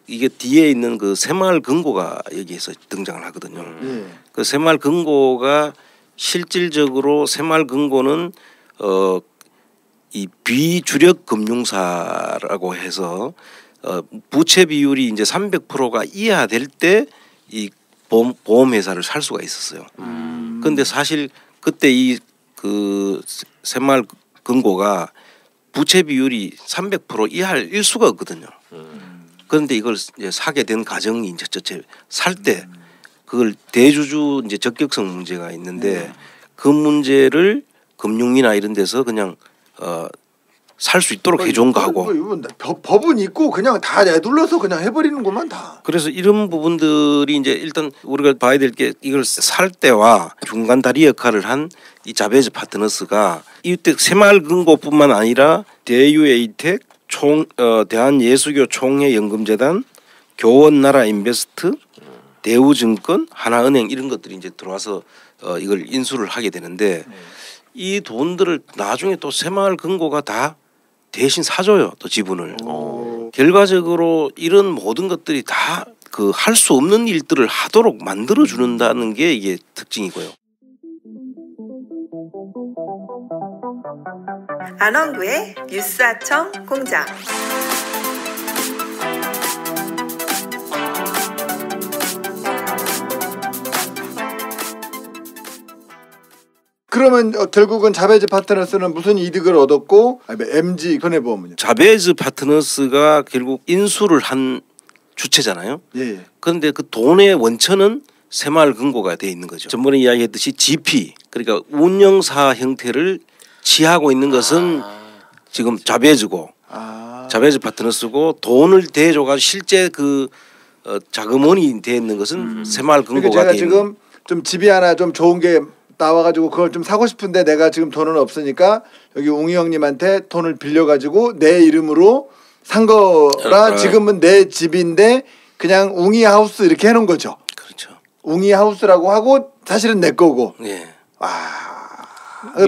Speaker 5: 이게 뒤에 있는 그 새마을 금고가 여기에서 등장을 하거든요. 그 새마을 금고가 실질적으로 새마을 금고는 이 비주력 금융사라고 해서 부채 비율이 이제 300%가 이하 될 때 이 보험 회사를 살 수가 있었어요. 그런데 사실 그때 이 그 새마을 금고가 부채 비율이 300% 이하일 수가 없거든요. 그런데 이걸 이제 사게 된 가정이 이제 살 때 그걸 대주주 이제 적격성 문제가 있는데 그 문제를 금융이나 이런 데서 그냥 살 수 있도록 해준 거하고
Speaker 2: 법은 있고 그냥 다 내둘러서 그냥 해버리는 것만 다.
Speaker 5: 그래서 이런 부분들이 이제 일단 우리가 봐야 될 게 이걸 살 때와 중간 다리 역할을 한 이 자베즈 파트너스가 이때 새마을금고뿐만 아니라 대유에이텍 대한예수교 총회연금재단 교원나라 인베스트 대우증권, 하나은행 이런 것들이 이제 들어와서 이걸 인수를 하게 되는데 이 돈들을 나중에 또 새마을금고가 다 대신 사줘요. 또 지분을. 결과적으로 이런 모든 것들이 다 그 할 수 없는 일들을 하도록 만들어 주는다는 게 이게 특징이고요.
Speaker 6: 안원구의 뉴스아청 공장.
Speaker 2: 그러면 결국은 자베즈 파트너스는 무슨 이득을 얻었고 MG 손해보험은요?
Speaker 5: 자베즈 파트너스가 결국 인수를 한 주체잖아요.
Speaker 2: 예.
Speaker 5: 그런데 그 돈의 원천은 새마을금고가 돼 있는 거죠. 전번에 이야기했듯이 GP 그러니까 운영사 형태를 취하고 있는 것은 지금 자베즈고 자베즈 파트너스고 돈을 대줘가 실제 그 자금원이 돼 있는 것은 새마을금고가
Speaker 2: 그러니까 제가
Speaker 5: 돼 있는.
Speaker 2: 지금 좀 집이 하나 좀 좋은 게 나와가지고 그걸 좀 사고 싶은데 내가 지금 돈은 없으니까 여기 웅이 형님한테 돈을 빌려가지고 내 이름으로 산 거라 지금은 내 집인데 그냥 웅이 하우스 이렇게 해놓은 거죠.
Speaker 5: 그렇죠.
Speaker 2: 웅이 하우스라고 하고 사실은 내 거고.
Speaker 5: 예.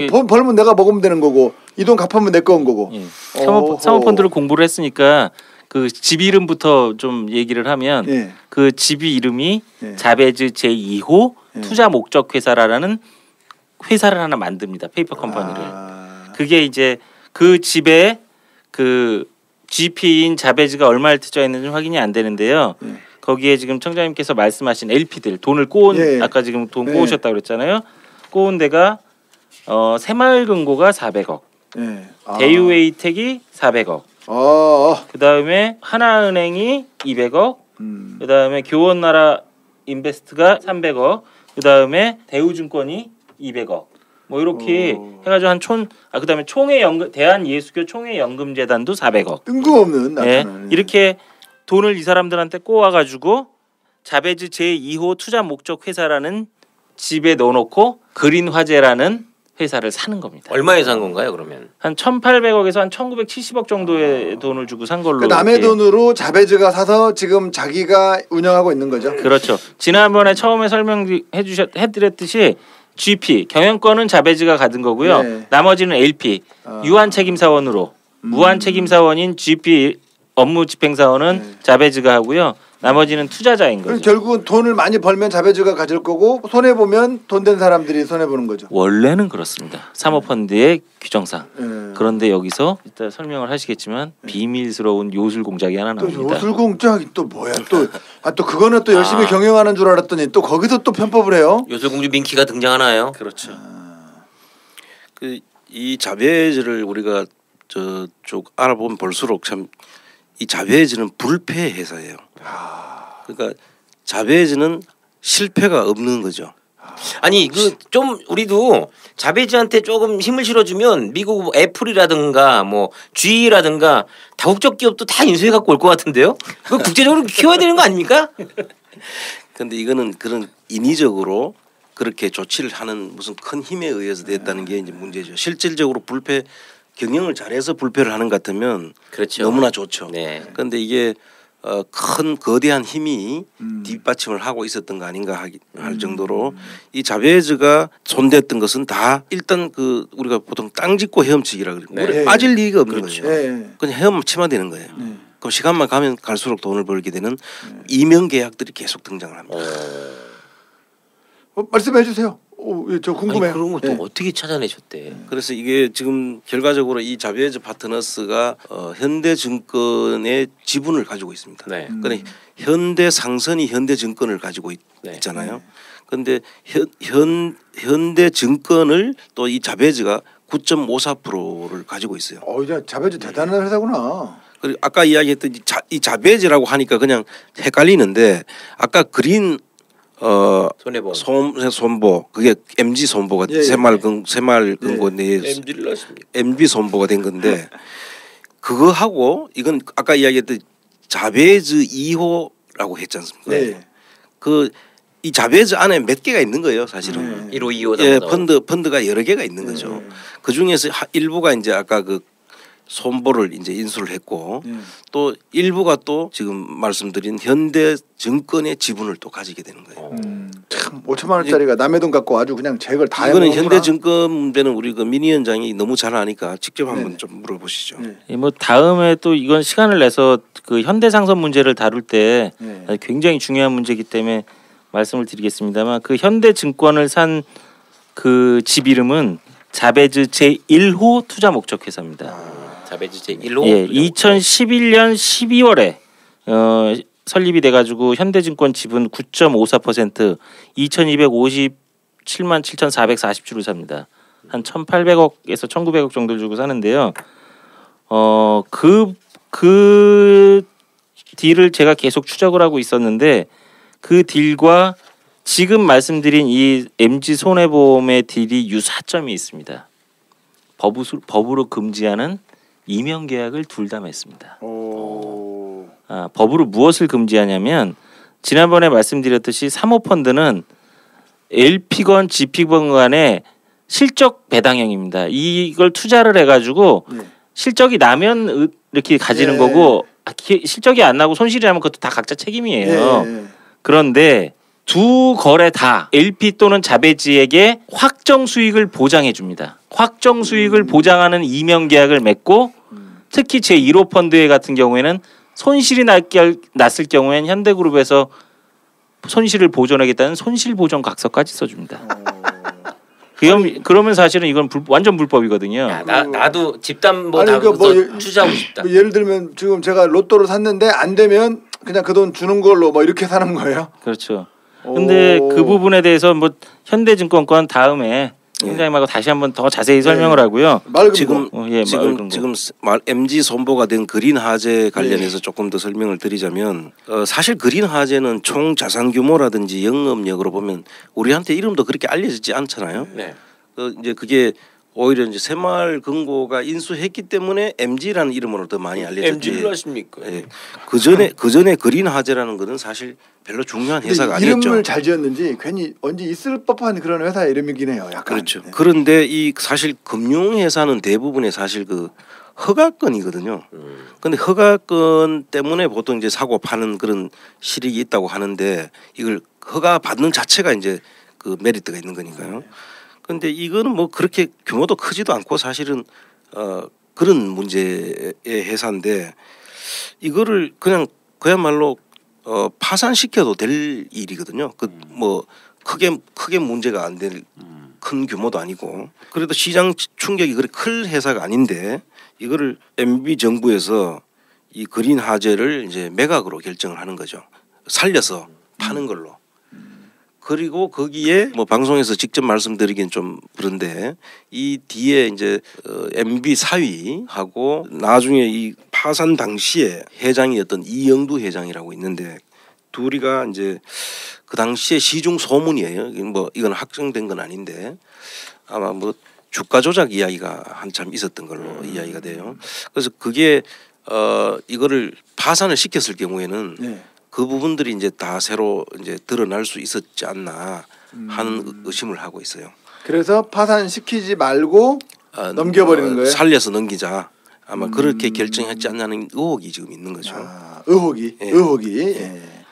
Speaker 2: 벌면 내가 먹으면 되는 거고 이 돈 갚으면 내 거인 거고.
Speaker 4: 예. 사모펀드를 공부를 했으니까 그 집 이름부터 좀 얘기를 하면
Speaker 2: 예.
Speaker 4: 그 집이 이름이 자베즈 제2호 투자 목적 회사라는 회사를 하나 만듭니다. 페이퍼 컴퍼니를. 그게 이제 그 집에 그 GP인 자베즈가 얼마를 투자했는지 확인이 안 되는데요. 거기에 지금 청장님께서 말씀하신 LP들 돈을 꼬은 아까 지금 돈 꼬으셨다고 그랬잖아요. 꼬은 데가 새마을금고가 400억, 대유에이텍이 400억, 그다음에 하나은행이 200억, 그다음에 교원나라 인베스트가 300억, 그다음에 대우증권이 200억. 뭐 이렇게 해가지고 그다음에 대한예수교 총회연금재단도 400억.
Speaker 2: 뜬금없는 나타나는.
Speaker 4: 이렇게 돈을 이 사람들한테 꼬아가지고 자베즈 제2호 투자 목적 회사라는 집에 넣어놓고 그린화재라는 회사를 사는 겁니다.
Speaker 3: 얼마에 산 건가요, 그러면?
Speaker 4: 한 1,800억에서 한 1,970억 정도의 돈을 주고 산 걸로.
Speaker 2: 그러니까 남의 돈으로 자베즈가 사서 지금 자기가 운영하고 있는 거죠.
Speaker 4: 그렇죠. 지난번에 처음에 해드렸듯이 GP 경영권은 자베즈가 가진 거고요. 나머지는 LP 유한 책임사원으로 무한 책임사원인 GP 업무 집행사원은 자베즈가 하고요. 나머지는 투자자인 거죠.
Speaker 2: 결국은 돈을 많이 벌면 자베즈가 가질 거고 손해 보면 돈 된 사람들이 손해 보는 거죠.
Speaker 4: 원래는 그렇습니다. 사모펀드의 규정상. 그런데 여기서 이따 설명을 하시겠지만 비밀스러운 요술 공작이 하나 나옵니다.
Speaker 2: 요술 공작이 또 뭐야? 또 그거는 또 열심히 경영하는 줄 알았더니 또 거기서 또 편법을 해요.
Speaker 3: 요술 공주 민키가 등장하나요?
Speaker 5: 그렇죠. 이 자베즈를 우리가 저쪽 알아보면 볼수록 참 이 자베즈는 불패 회사예요. 그러니까 자베즈는 실패가 없는 거죠.
Speaker 3: 아니 좀 우리도 자베즈한테 조금 힘을 실어주면 미국 애플이라든가 뭐 GE라든가 다국적 기업도 다 인수해 갖고 올 것 같은데요? 그거 국제적으로 키워야 되는 거 아닙니까?
Speaker 5: 근데 이거는 그런 인위적으로 그렇게 조치를 하는 무슨 큰 힘에 의해서 됐다는 게 이제 문제죠. 실질적으로 불패 경영을 잘해서 불패를 하는 것 같으면
Speaker 3: 그렇죠.
Speaker 5: 너무나 좋죠.
Speaker 3: 네.
Speaker 5: 그런데 이게 큰 거대한 힘이 뒷받침을 하고 있었던 거 아닌가 할 정도로 이 자베즈가 손댔던 것은 다 일단 그 우리가 보통 땅 짓고 헤엄치기라 그러고 물에 빠질 리가 없는 거죠. 그냥 헤엄치면 되는 거예요. 그럼 시간만 가면 갈수록 돈을 벌게 되는 이명 계약들이 계속 등장을 합니다.
Speaker 2: 말씀해 주세요. 저 궁금해요.
Speaker 3: 아니, 그런 것도 어떻게 찾아내셨대?
Speaker 5: 그래서 이게 지금 결과적으로 이 자베즈 파트너스가 현대증권의 지분을 가지고 있습니다. 그런데 현대상선이 현대증권을 가지고 있잖아요. 그런데 현대증권을 또 이 자베즈가 9.54%를 가지고 있어요.
Speaker 2: 자베즈 대단한 회사구나.
Speaker 5: 그리고 아까 이야기했던 이 자베즈라고 하니까 그냥 헷갈리는데 아까 그린 손보 그게 MG 손보가 새마을금고 내에 MG 손보가 된 건데 그거하고 이건 아까 이야기했던 자베즈 2호라고 했지 않습니까? 이 자베즈 안에 몇 개가 있는 거예요, 사실은.
Speaker 3: 1호, 2호
Speaker 5: 펀드가 여러 개가 있는 거죠. 그 중에서 일부가 이제 아까 그 손보를 이제 인수를 했고 또 일부가 또 지금 말씀드린 현대증권의 지분을 또 가지게 되는 거예요.
Speaker 2: 참 5천만 원짜리가 남의 돈 갖고 아주 그냥 제걸 다
Speaker 5: 이거는
Speaker 2: 해먹는구나.
Speaker 5: 현대증권 문제는 우리 그 민 위원장이 너무 잘 아니까 직접 한번 좀 물어보시죠.
Speaker 4: 뭐 다음에 또 이건 시간을 내서 그 현대상선 문제를 다룰 때 굉장히 중요한 문제이기 때문에 말씀을 드리겠습니다만 그 현대증권을 산 그 집 이름은 자베즈 제1호 투자 목적 회사입니다.
Speaker 3: 자베즈 제1호.
Speaker 4: 예, 2011년 12월에 설립이 돼가지고 현대증권 지분 9.54%, 2,257만 7,440주를 삽니다. 한 1,800억에서 1,900억 정도를 주고 사는데요. 그 딜을 제가 계속 추적을 하고 있었는데 그 딜과 지금 말씀드린 이 MG 손해보험의 딜이 유사점이 있습니다. 법으로 금지하는 이명 계약을 둘 다 맺습니다. 법으로 무엇을 금지하냐면 지난번에 말씀드렸듯이 사모펀드는 LP건 GP건 간의 실적 배당형입니다. 이걸 투자를 해가지고 실적이 나면 이렇게 가지는 거고 실적이 안 나고 손실이 나면 그것도 다 각자 책임이에요. 그런데 두 거래 다 LP 또는 자베지에게 확정 수익을 보장해 줍니다. 확정 수익을 보장하는 이명 계약을 맺고 특히 제1호 펀드 같은 경우에는 손실이 났을 경우엔 현대그룹에서 손실을 보전하겠다는 손실보전 각서까지 써줍니다. 그러면 사실은 이건 완전 불법이거든요.
Speaker 3: 야, 나도 집담보다도 투자하고 싶다.
Speaker 2: 뭐 예를 들면 지금 제가 로또를 샀는데 안 되면 그냥 그 돈 주는 걸로 뭐 이렇게 사는 거예요?
Speaker 4: 그렇죠. 근데 그 부분에 대해서 뭐 현대증권 건 다음에 팀장님하고 다시 한번 더 자세히 설명을 하고요.
Speaker 5: 지금 MG 손보가 된 그린 화재 관련해서 조금 더 설명을 드리자면 사실 그린 화재는 총 자산 규모라든지 영업력으로 보면 우리한테 이름도 그렇게 알려지지 않잖아요. 이제 그게 오히려 이제 새마을금고가 인수했기 때문에 MG라는 이름으로 더 많이 알려졌지.
Speaker 3: MG를 하십니까?
Speaker 5: 그 전에 그린 화재라는 것은 사실 별로 중요한 회사가 아니었죠.
Speaker 2: 이름을 잘 지었는지 괜히 언제 있을 법한 그런 회사 이름이긴 해요. 약간.
Speaker 5: 그렇죠. 그런데 이 사실 금융회사는 대부분의 사실 그 허가건이거든요. 근데 허가건 때문에 보통 이제 사고 파는 그런 실익이 있다고 하는데 이걸 허가 받는 자체가 이제 그 메리트가 있는 거니까요. 근데 이거는 뭐 그렇게 규모도 크지도 않고 사실은 그런 문제의 회사인데 이거를 그냥 그야말로 파산시켜도 될 일이거든요. 그 뭐 크게 문제가 안 될 큰 규모도 아니고 그래도 시장 충격이 그렇게 클 회사가 아닌데 이거를 MB 정부에서 이 그린 화재를 이제 매각으로 결정을 하는 거죠. 살려서 파는 걸로. 그리고 거기에 뭐 방송에서 직접 말씀드리긴 좀 그런데 이 뒤에 이제 MB 사위하고 나중에 이 파산 당시에 회장이었던 이영두 회장이라고 있는데 둘이가 이제 그 당시에 시중 소문이에요. 뭐 이건 확정된 건 아닌데 아마 뭐 주가 조작 이야기가 한참 있었던 걸로 이야기가 돼요. 그래서 그게 이거를 파산을 시켰을 경우에는 그 부분들이 이제 다 새로 이제 드러날 수 있었지 않나 하는 의심을 하고 있어요.
Speaker 2: 그래서 파산시키지 말고 넘겨버리는 거예요?
Speaker 5: 살려서 넘기자. 아마 그렇게 결정했지 않냐는 의혹이 지금 있는 거죠.
Speaker 2: 의혹이.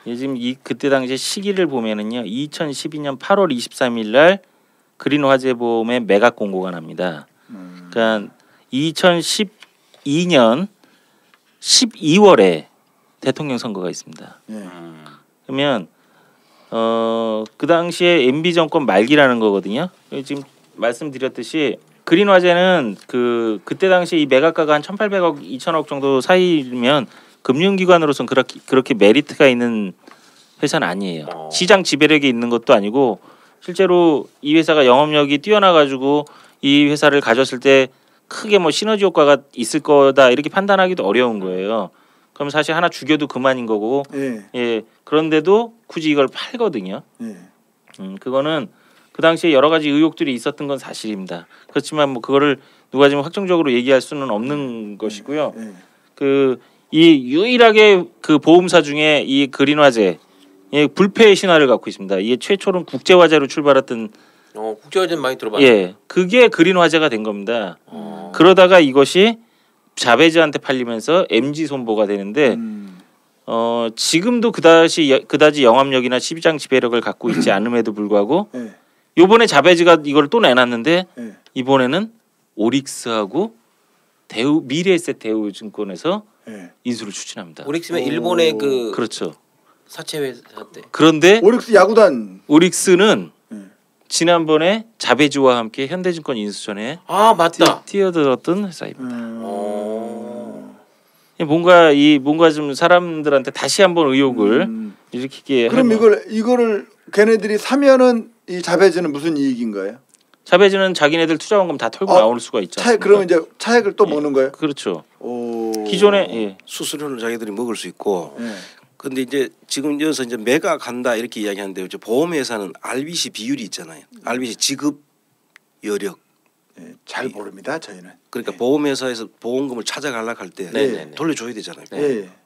Speaker 4: 지금 그때 당시 시기를 보면은요. 2012년 8월 23일 날 그린 화재보험의 매각 공고가 납니다. 그러니까 2012년 12월에 대통령 선거가 있습니다. 그러면 그 당시에 MB 정권 말기라는 거거든요. 지금 말씀드렸듯이 그린 화재는 그때 당시 이 매각가가 한 1,800억, 2,000억 정도 사이면 금융기관으로서는 그렇게 메리트가 있는 회사는 아니에요. 시장 지배력이 있는 것도 아니고 실제로 이 회사가 영업력이 뛰어나가지고 이 회사를 가졌을 때 크게 뭐 시너지 효과가 있을 거다 이렇게 판단하기도 어려운 거예요. 그럼 사실 하나 죽여도 그만인 거고, 그런데도 굳이 이걸 팔거든요. 그거는 그 당시에 여러 가지 의혹들이 있었던 건 사실입니다. 그렇지만 뭐 그거를 누가 지금 확정적으로 얘기할 수는 없는 것이고요. 이 유일하게 그 보험사 중에 이 그린 화재 불패의 신화를 갖고 있습니다. 이게 최초로 국제 화재로 출발했던.
Speaker 3: 국제 화재 많이 들어봤어요.
Speaker 4: 그게 그린 화재가 된 겁니다. 그러다가 이것이 자배즈한테 팔리면서 MG 손보가 되는데 지금도 그다지 영업력이나 시장 지배력을 갖고 있지 않음에도 불구하고 이번에 자배즈가 이걸 또 내놨는데 이번에는 오릭스하고 미래에셋 대우증권에서 인수를 추진합니다.
Speaker 3: 오릭스면 일본의 그
Speaker 4: 그렇죠.
Speaker 3: 사채 회사 때.
Speaker 4: 그런데
Speaker 2: 오릭스 야구단
Speaker 4: 오릭스는 지난번에 자배즈와 함께 현대증권 인수 전에
Speaker 3: 맞다.
Speaker 4: 뛰어들었던 회사입니다. 뭔가 좀 사람들한테 다시 한번 의혹을 일으키게.
Speaker 2: 그럼 이거를 걔네들이 사면은 이 자배즈는 무슨 이익인 거예요?
Speaker 4: 자배즈는 자기네들 투자원금 다 털고 나올 수가 있잖아요.
Speaker 2: 그러면 이제 차액을 또 먹는 거예요?
Speaker 4: 그렇죠. 기존에
Speaker 5: 수수료를 자기들이 먹을 수 있고. 근데 이제 지금 여기서 이제 매가 간다 이렇게 이야기하는데 이제 보험회사는 RBC 비율이 있잖아요. RBC 지급 여력.
Speaker 2: 잘 모릅니다 저희는.
Speaker 5: 그러니까 보험회사에서 보험금을 찾아가려고 할 때 돌려줘야 되잖아요.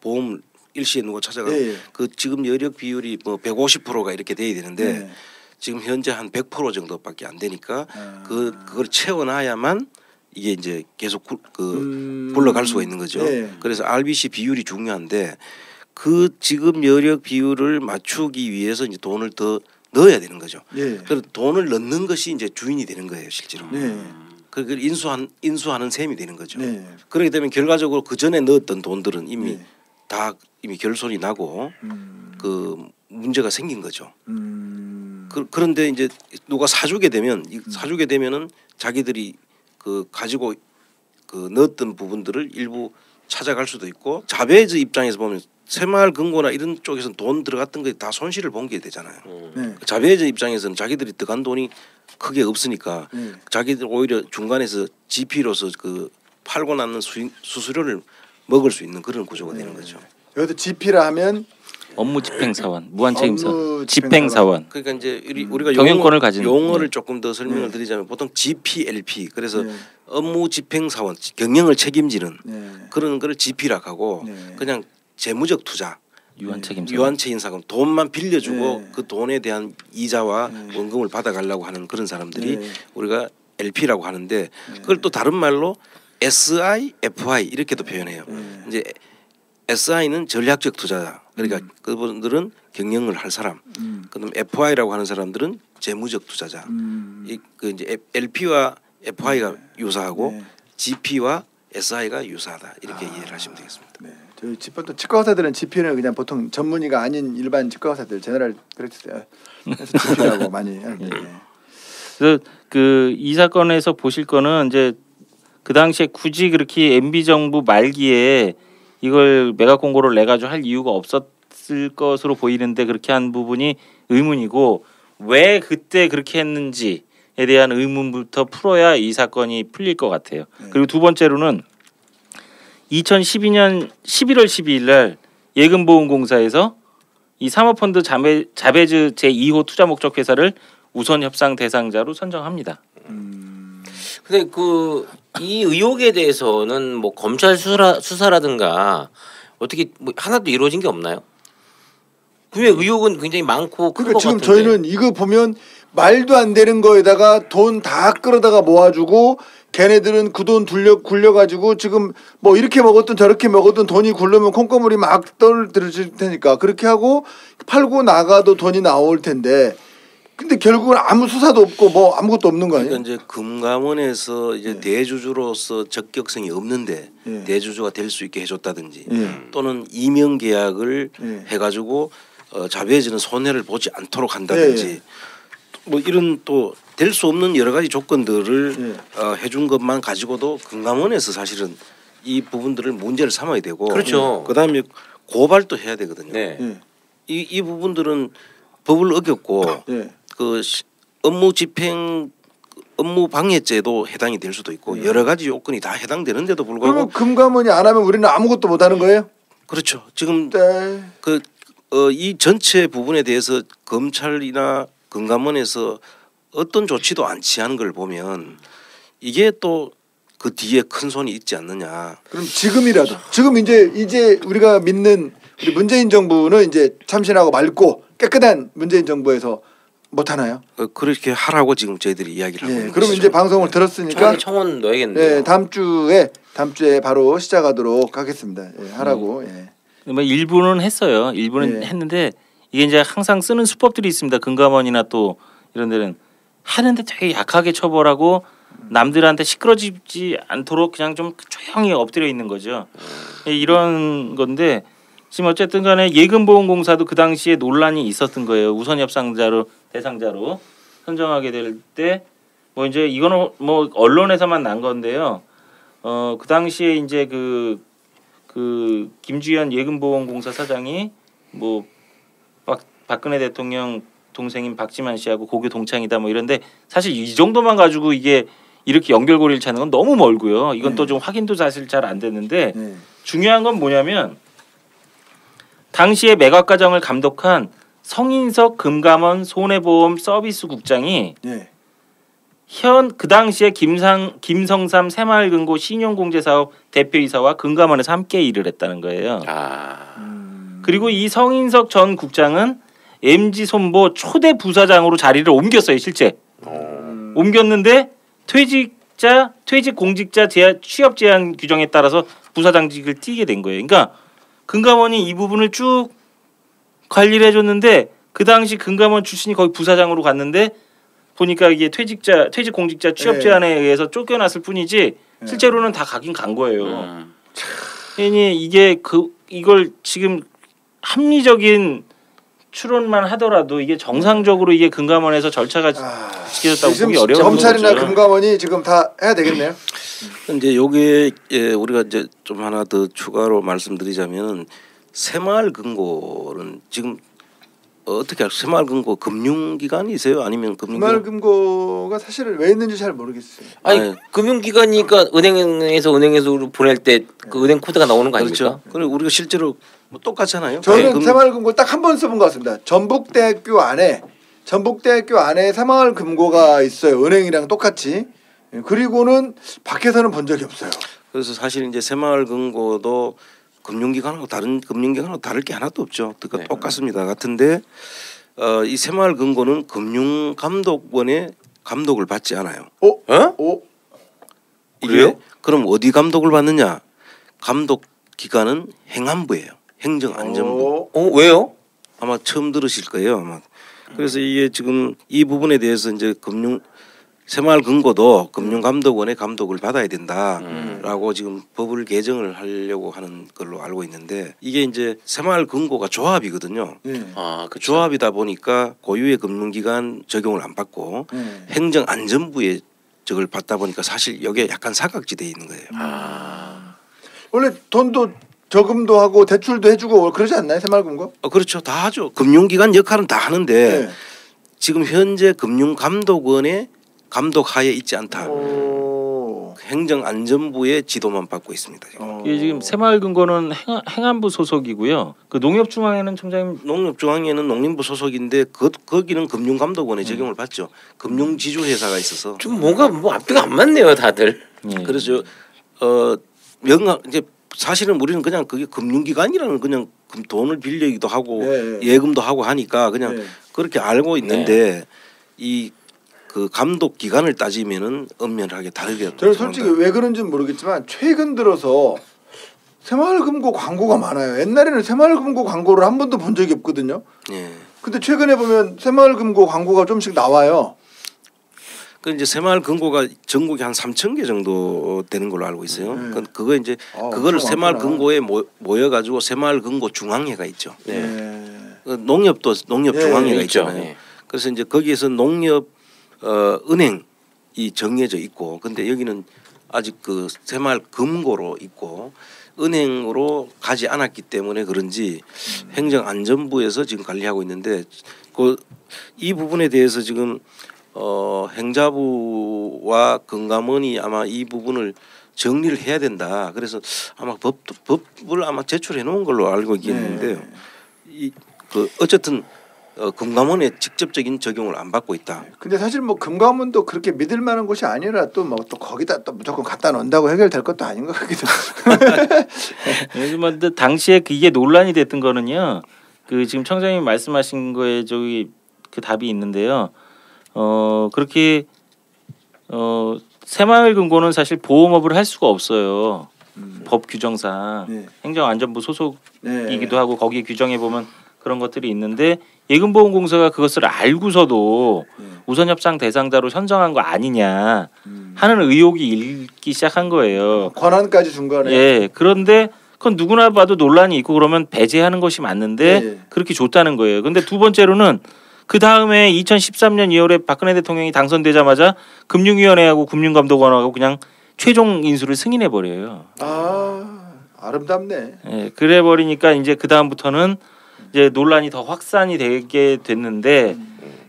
Speaker 5: 보험 일시에 누가 찾아가 그 지금 여력 비율이 뭐 150%가 이렇게 돼야 되는데 지금 현재 한 100% 정도밖에 안 되니까 그걸 채워놔야만 이게 이제 계속 굴러갈 수가 있는 거죠. 그래서 RBC 비율이 중요한데 그 지금 여력 비율을 맞추기 위해서 이제 돈을 더 넣어야 되는 거죠. 그래서 돈을 넣는 것이 이제 주인이 되는 거예요, 실제로. 그걸 인수하는 셈이 되는 거죠. 그렇게 되면 결과적으로 그 전에 넣었던 돈들은 이미 결손이 나고 그 문제가 생긴 거죠. 그런데 이제 누가 사주게 되면은 자기들이 그 가지고 그 넣었던 부분들을 일부 찾아갈 수도 있고 자배즈 입장에서 보면 새마을금고나 이런 쪽에서는 돈 들어갔던 게 다 손실을 본 게 되잖아요. 자배즈 입장에서는 자기들이 들어간 돈이 크게 없으니까 자기들 오히려 중간에서 GP로서 그 팔고 나는 수수료를 먹을 수 있는 그런 구조가 되는 거죠.
Speaker 2: 여기서 GP라 하면
Speaker 4: 업무집행사원, 무한책임사, 집행사원.
Speaker 5: 그러니까 이제 우리가
Speaker 4: 경영권을 가진
Speaker 5: 용어를 조금 더 설명을 드리자면 보통 GPLP 그래서 업무집행사원, 경영을 책임지는 그런 걸 GP라고 하고 그냥 재무적 투자, 유한책임사건 돈만 빌려주고 그 돈에 대한 이자와 원금을 받아가려고 하는 그런 사람들이 우리가 LP라고 하는데 그걸 또 다른 말로 SI, FI 이렇게도 표현해요. 이제 SI는 전략적 투자자. 그러니까 그분들은 경영을 할 사람. 그다음 FI라고 하는 사람들은 재무적 투자자. 그 이제 LP와 FI가 유사하고 GP와 SI가 유사하다. 이렇게 이해를 하시면 되겠습니다.
Speaker 2: 저희 보통 치과 의사들은 GP는 그냥 보통 전문의가 아닌 일반 치과 의사들 제너럴 프랙티스 그래서 GP라고 많이 하는데.
Speaker 4: 그래서 그 이 사건에서 보실 거는 이제 그 당시에 굳이 그렇게 MB 정부 말기에 이걸 매각 공고를 내 가지고 할 이유가 없었을 것으로 보이는데 그렇게 한 부분이 의문이고 왜 그때 그렇게 했는지에 대한 의문부터 풀어야 이 사건이 풀릴 것 같아요. 그리고 두 번째로는 2012년 11월 12일 날 예금보험공사에서 이 사모펀드 자배즈 제2호 투자 목적 회사를 우선 협상 대상자로 선정합니다.
Speaker 3: 근데 이 의혹에 대해서는 뭐 검찰 수사라든가 어떻게 뭐 하나도 이루어진 게 없나요? 분명 의혹은 굉장히 많고 큰 것
Speaker 2: 지금
Speaker 3: 같은데.
Speaker 2: 저희는 이거 보면 말도 안 되는 거에다가 돈 다 끌어다가 모아주고 걔네들은 그 돈 굴려가지고 지금 뭐 이렇게 먹었든 저렇게 먹었든 돈이 굴르면 콩고물이 막 떨어질 테니까 그렇게 하고 팔고 나가도 돈이 나올 텐데 근데 결국은 아무 수사도 없고 뭐 아무것도 없는 거 아니에요?
Speaker 5: 그러니까 이제 금감원에서 이제 대주주로서 적격성이 없는데 대주주가 될 수 있게 해줬다든지 또는 임명 계약을 해가지고 자배즈는 손해를 보지 않도록 한다든지 뭐 이런 또 될 수 없는 여러 가지 조건들을 해준 것만 가지고도 금감원에서 사실은 이 부분들을 문제를 삼아야 되고
Speaker 3: 그렇죠.
Speaker 5: 그다음에 고발도 해야 되거든요. 이 부분들은 법을 어겼고 그 업무 방해죄도 해당이 될 수도 있고 여러 가지 요건이 다 해당되는데도 불구하고
Speaker 2: 그러면 금감원이 안 하면 우리는 아무것도 못 하는 거예요?
Speaker 5: 그렇죠. 지금 이 전체 부분에 대해서 검찰이나 금감원에서 어떤 조치도 안 취하는 걸 보면 이게 또 그 뒤에 큰 손이 있지 않느냐.
Speaker 2: 그럼 지금이라도 지금 이제 우리가 믿는 우리 문재인 정부는 이제 참신하고 맑고 깨끗한 문재인 정부에서 못 하나요?
Speaker 5: 그렇게 하라고 지금 저희들이 이야기를 하고 있는
Speaker 2: 그럼
Speaker 5: 것이죠.
Speaker 2: 이제 방송을 들었으니까
Speaker 3: 청원 넣어야겠네요.
Speaker 2: 네, 다음 주에 바로 시작하도록 하겠습니다. 하라고.
Speaker 4: 뭐 일부는 했어요. 일부는 했는데 이게 이제 항상 쓰는 수법들이 있습니다. 금감원이나 또 이런 데는 하는데 되게 약하게 처벌하고 남들한테 시끄러지지 않도록 그냥 좀 조용히 엎드려 있는 거죠. 이런 건데 지금 어쨌든 간에 예금보험공사도 그 당시에 논란이 있었던 거예요. 우선협상자로 대상자로 선정하게 될 때 뭐 이제 이거는 뭐 언론에서만 난 건데요. 그 당시에 이제 그 김주현 예금보험공사 사장이 뭐 박근혜 대통령 동생인 박지만 씨하고 고교 동창이다 뭐 이런데 사실 이 정도만 가지고 이게 이렇게 연결고리를 찾는 건 너무 멀고요. 이건 또 좀 확인도 사실 잘 안 됐는데 중요한 건 뭐냐면 당시에 매각과정을 감독한 성인석 금감원 손해보험 서비스국장이 현 그 당시에 김성삼 새마을금고 신용공제사업 대표이사와 금감원에서 함께 일을 했다는 거예요. 그리고 이 성인석 전 국장은 MG손보 초대 부사장으로 자리를 옮겼어요. 실제 옮겼는데 퇴직 공직자 취업 제한 규정에 따라서 부사장직을 띄게 된 거예요. 그러니까 금감원이 이 부분을 쭉 관리를 해줬는데 그 당시 금감원 출신이 거기 부사장으로 갔는데 보니까 이게 퇴직 공직자 취업 제한에 의해서 쫓겨났을 뿐이지 실제로는 다 가긴 간 거예요. 괜히 이걸 지금 합리적인 추론만 하더라도 이게 정상적으로 이게 금감원에서 절차가 지켜졌다고 보기 어려운 거죠.
Speaker 2: 검찰이나 금감원이 지금 다 해야 되겠네요.
Speaker 5: 이제 요게 우리가 이제 좀 하나 더 추가로 말씀드리자면 새마을금고는 지금 어떻게 새마을금고 금융기관이세요? 아니면
Speaker 2: 새마을금고가 사실은 왜 있는지 잘 모르겠어요.
Speaker 3: 아니 금융기관이니까 은행에서 보낼 때 그 은행 코드가 나오는 거 아닙니까?
Speaker 5: 그렇죠. 그리고 우리가 실제로 뭐 똑같잖아요.
Speaker 2: 저는 새마을금고 딱 한 번 써본 것 같습니다. 전북대학교 안에 새마을금고가 있어요. 은행이랑 똑같이. 그리고는 밖에서는 본 적이 없어요.
Speaker 5: 그래서 사실 이제 새마을금고도 금융기관하고 다를 게 하나도 없죠. 그러니까 똑같습니다. 같은데 이 새마을금고는 금융감독원의 감독을 받지 않아요.
Speaker 3: 그래요?
Speaker 5: 그럼 어디 감독을 받느냐? 감독 기관은 행안부예요. 행정안전부.
Speaker 3: 왜요?
Speaker 5: 아마 처음 들으실 거예요. 아마. 그래서 이게 지금 이 부분에 대해서 이제 새마을금고도 금융감독원의 감독을 받아야 된다라고 지금 법을 개정을 하려고 하는 걸로 알고 있는데 이게 이제 새마을금고가 조합이거든요. 그 조합이다 보니까 고유의 금융기관 적용을 안 받고 행정안전부의 적을 받다 보니까 사실 여기에 약간 사각지대에 있는 거예요.
Speaker 2: 원래 돈도 저금도 하고 대출도 해주고 그러지 않나요? 새마을금고?
Speaker 5: 그렇죠. 다 하죠. 금융기관 역할은 다 하는데 지금 현재 금융감독원의 감독하에 있지 않다. 행정안전부의 지도만 받고 있습니다.
Speaker 4: 이게 지금 새마을금고는 행안부 소속이고요. 그 농협중앙회는 총장님
Speaker 5: 농협중앙회는 농림부 소속인데 거기는 금융감독원의 적용을 받죠. 금융지주회사가 있어서
Speaker 3: 좀 뭔가 앞뒤가 안 맞네요, 다들.
Speaker 5: 그래서 이제 사실은 우리는 그냥 그게 금융기관이라는 그냥 돈을 빌리기도 하고 예금도 하고 하니까 그냥 그렇게 알고 있는데 그 감독 기관을 따지면은 엄연하게 다르게.
Speaker 2: 저는 솔직히 왜 그런지는 모르겠지만 최근 들어서 새마을금고 광고가 많아요. 옛날에는 새마을금고 광고를 한 번도 본 적이 없거든요. 근데 최근에 보면 새마을금고 광고가 좀씩 나와요.
Speaker 5: 그 이제 새마을금고가 전국에 한 3,000개 정도 되는 걸로 알고 있어요. 그거 이제 그거를 새마을금고에 모여가지고 새마을금고 중앙회가 있죠. 농협도 농협 중앙회가 있잖아요. 그래서 이제 거기에서 농협 은행이 정해져 있고, 근데 여기는 아직 그 새마을금고로 있고 은행으로 가지 않았기 때문에 그런지 행정안전부에서 지금 관리하고 있는데 이 부분에 대해서 지금 행자부와 금감원이 아마 이 부분을 정리를 해야 된다. 그래서 아마 법을 아마 제출해 놓은 걸로 알고 있겠는데요. 어쨌든 금감원의 직접적인 적용을 안 받고 있다.
Speaker 2: 근데 사실 뭐 금감원도 그렇게 믿을 만한 곳이 아니라 또 거기다 또 무조건 갖다 놓는다고 해결될 것도 아닌 것 같기도
Speaker 4: 하고. 당시에 이게 논란이 됐던 거는요. 그 지금 청장님 말씀하신 거에 저기 그 답이 있는데요. 그렇게 새마을금고는 사실 보험업을 할 수가 없어요. 법 규정상 네. 행정안전부 소속이기도 하고 거기 규정에 보면 그런 것들이 있는데 예금보험공사가 그것을 알고서도 우선협상 대상자로 선정한 거 아니냐 하는 의혹이 일기 시작한 거예요.
Speaker 2: 권한까지 준 거네.
Speaker 4: 예. 그런데 그건 누구나 봐도 논란이 있고 그러면 배제하는 것이 맞는데 그렇게 줬다는 거예요. 근데 두 번째로는 그 다음에 2013년 2월에 박근혜 대통령이 당선되자마자 금융위원회하고 금융감독원하고 그냥 최종 인수를 승인해 버려요.
Speaker 2: 아, 아름답네.
Speaker 4: 예, 그래 버리니까 이제 그 다음부터는 이제 논란이 더 확산이 되게 됐는데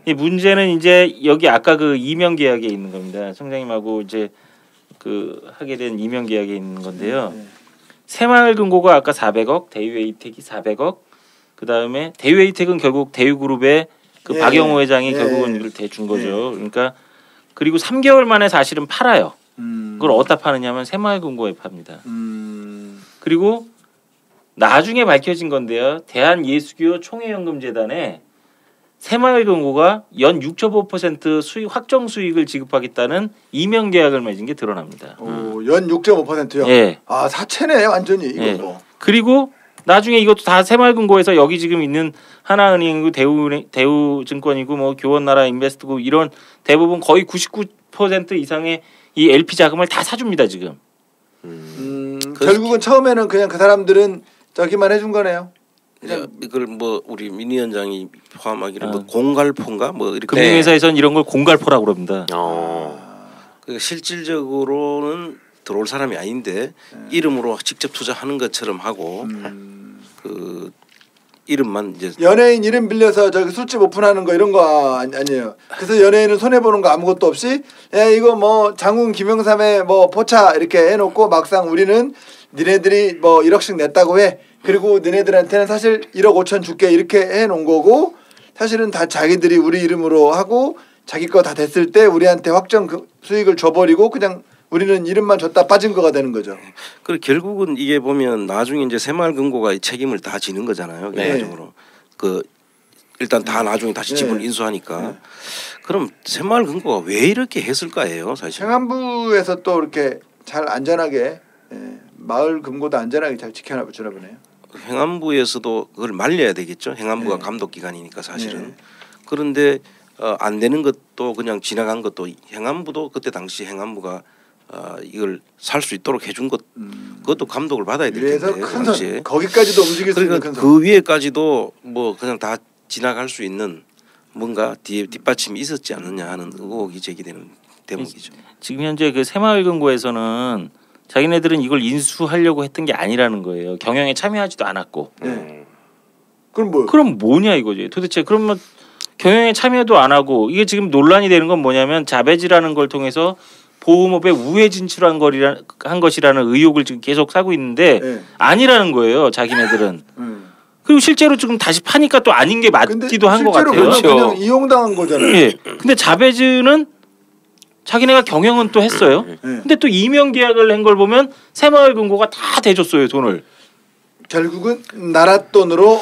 Speaker 4: 이 문제는 이제 여기 아까 그 이명 계약에 있는 겁니다. 청장님하고 이제 그 하게 된 이명 계약에 있는 건데요. 새마을금고가 아까 400억, 대유에이텍이 400억, 그 다음에 대유에이텍은 결국 대유그룹의 그 박영호 회장이 결국은 이걸 대준 거죠. 그러니까 그리고 3개월 만에 사실은 팔아요. 그걸 어디다 파느냐면 새마을금고에 팝니다. 그리고 나중에 밝혀진 건데요. 대한예수교 총회연금재단에 새마을금고가 연 6.5% 수익 확정 수익을 지급하겠다는 이명 계약을 맺은 게 드러납니다.
Speaker 2: 연 6.5%요?
Speaker 4: 예.
Speaker 2: 아, 사채네 완전히 이거.
Speaker 4: 예. 그리고 나중에 이것도 다 새마을금고에서 여기 지금 있는 하나은행이고 대우증권이고 뭐 교원나라 인베스트고 이런 대부분 거의 99% 이상의 이 LP 자금을 다 사줍니다 지금.
Speaker 2: 결국은 처음에는 그냥 그 사람들은 저기만 해준 거네요.
Speaker 5: 이걸 뭐 우리 민 위원장이 포함하기로 뭐 공갈포인가 뭐 이렇게
Speaker 4: 금융회사에서는 이런 걸 공갈포라고 그럽니다.
Speaker 5: 그러니까 실질적으로는 들어올 사람이 아닌데 이름으로 직접 투자하는 것처럼 하고 그 이름만 이제
Speaker 2: 연예인 이름 빌려서 저기 술집 오픈하는 거 이런 거 아니에요. 그래서 연예인은 손해 보는 거 아무것도 없이 야 이거 뭐 장훈 김영삼의 뭐 포차 이렇게 해놓고 막상 우리는 니네들이 뭐 1억씩 냈다고 해. 그리고 너네들한테는 사실 1억 5천 줄게 이렇게 해놓은 거고 사실은 다 자기들이 우리 이름으로 하고 자기 거 다 됐을 때 우리한테 확정 수익을 줘버리고 그냥 우리는 이름만 줬다 빠진 거가 되는 거죠.
Speaker 5: 그리고 결국은 이게 보면 나중에 이제 새마을금고가 책임을 다 지는 거잖아요. 결과적으로 그 일단 다 나중에 다시 지분을 인수하니까 그럼 새마을금고가 왜 이렇게 했을까예요, 사실.
Speaker 2: 행안부에서 또 이렇게 잘 안전하게 마을금고도 안전하게 잘 지켜나 주나 보네요.
Speaker 5: 행안부에서도 그걸 말려야 되겠죠. 행안부가 감독기관이니까 사실은. 그런데 안 되는 것도 그냥 지나간 것도 행안부도 그때 당시 행안부가 이걸 살 수 있도록 해준 것 그것도 감독을 받아야 될 텐데
Speaker 2: 그 거기까지도 움직일 수 있는 큰
Speaker 5: 그 위에까지도 뭐 그냥 다 지나갈 수 있는 뭔가 뒤에 뒷받침이 있었지 않느냐 하는 의혹이 제기되는 대목이죠.
Speaker 4: 지금 현재 그 새마을금고에서는 자기네들은 이걸 인수하려고 했던 게 아니라는 거예요. 경영에 참여하지도 않았고.
Speaker 2: 그럼 뭐?
Speaker 4: 그럼 뭐냐 이거지. 도대체 그러면 경영에 참여도 안 하고 이게 지금 논란이 되는 건 뭐냐면 자배지라는 걸 통해서 보험업에 우회 진출한 것이라는 의혹을 지금 계속 사고 있는데 아니라는 거예요. 자기네들은. 그리고 실제로 지금 다시 파니까 또 아닌 게 맞기도 한 것 같아요.
Speaker 2: 실제로 그냥 이용당한 거잖아요.
Speaker 4: 예. 근데 자배지는 자기네가 경영은 또 했어요. 근데 또 이명 계약을 한 걸 보면 새마을금고가 다 대줬어요 돈을.
Speaker 2: 결국은 나라 돈으로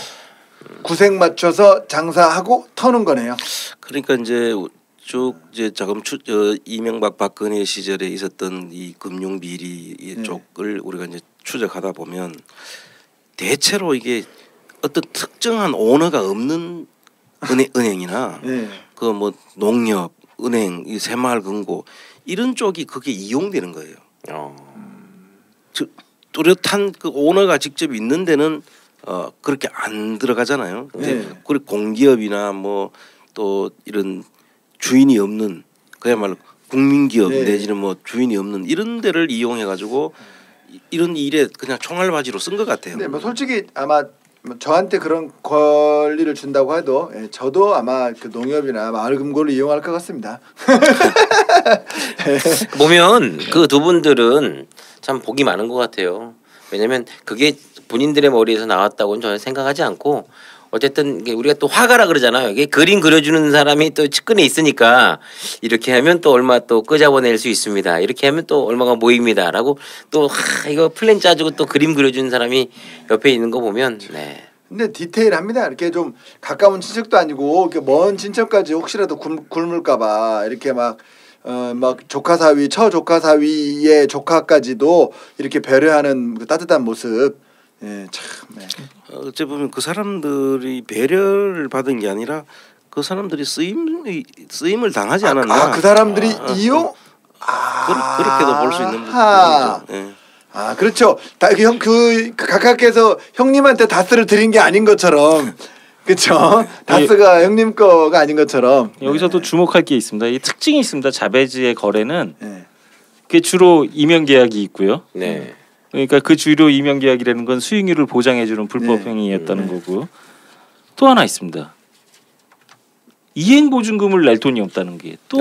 Speaker 2: 구색 맞춰서 장사하고 터는 거네요.
Speaker 5: 그러니까 이제 쭉 이제 자금 이명박 박근혜 시절에 있었던 이 금융 비리 쪽을 우리가 이제 추적하다 보면 대체로 이게 어떤 특정한 오너가 없는 은행이나 그 뭐 농협 은행, 이 새마을금고 이런 쪽이 그게 이용되는 거예요. 뚜렷한 그 오너가 직접 있는 데는 그렇게 안 들어가잖아요. 그리고 공기업이나 뭐 또 이런 주인이 없는 그야말로 국민기업 내지는 뭐 주인이 없는 이런 데를 이용해 가지고 이런 일에 그냥 총알바지로 쓴 것 같아요.
Speaker 2: 네, 뭐 솔직히 아마 저한테 그런 권리를 준다고 해도 저도 아마 그 농협이나 마을금고를 이용할 것 같습니다.
Speaker 3: 보면 그 두 분들은 참 복이 많은 것 같아요. 왜냐하면 그게 본인들의 머리에서 나왔다고는 전혀 생각하지 않고 어쨌든 우리가 또 화가라 그러잖아요. 이게 그림 그려주는 사람이 또 측근에 있으니까 이렇게 하면 또 얼마 또 끄잡아낼 수 있습니다. 이렇게 하면 또 얼마가 모입니다라고 또 이거 플랜 짜주고 또 그림 그려주는 사람이 옆에 있는 거 보면
Speaker 2: 근데 디테일합니다. 이렇게 좀 가까운 친척도 아니고 이렇게 먼 친척까지 혹시라도 굶을까봐 이렇게 막 조카 사위, 처조카 사위의 조카까지도 이렇게 배려하는 그 따뜻한 모습. 예, 참. 네.
Speaker 5: 어째 보면 그 사람들이 배려를 받은 게 아니라 그 사람들이 쓰임을 당하지 않았나?
Speaker 2: 그 사람들이 이용?
Speaker 5: 그렇게도 볼 수 있는 부분이죠. 네.
Speaker 2: 그렇죠. 각하께서 형님한테 다스를 드린 게 아닌 것처럼, 그렇죠. 다스가 형님 거가 아닌 것처럼.
Speaker 4: 여기서 또 주목할 게 있습니다. 이 특징이 있습니다. 자배지의 거래는 그게 주로 이명 계약이 있고요.
Speaker 3: 네.
Speaker 4: 그러니까 그 주로 이명 계약이라는 건 수익률을 보장해주는 불법 행위였다는 거고, 또 하나 있습니다. 이행 보증금을 낼 돈이 없다는 게 또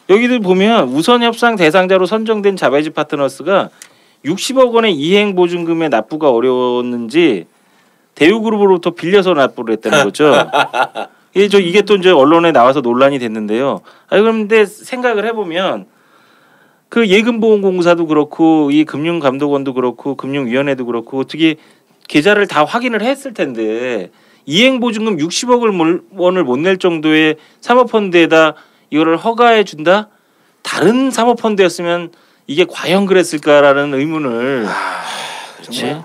Speaker 4: 여기들 보면 우선 협상 대상자로 선정된 자배지 파트너스가 60억 원의 이행 보증금의 납부가 어려웠는지 대우그룹으로부터 빌려서 납부를 했다는 거죠. 이게 또 이제 언론에 나와서 논란이 됐는데요. 그런데 생각을 해보면 그 예금보험공사도 그렇고 이 금융감독원도 그렇고 금융위원회도 그렇고 어떻게 계좌를 다 확인을 했을 텐데 이행보증금 60억 원을 못 낼 정도의 사모펀드에다 이거를 허가해 준다? 다른 사모펀드였으면 이게 과연 그랬을까라는 의문을.
Speaker 2: 그렇지.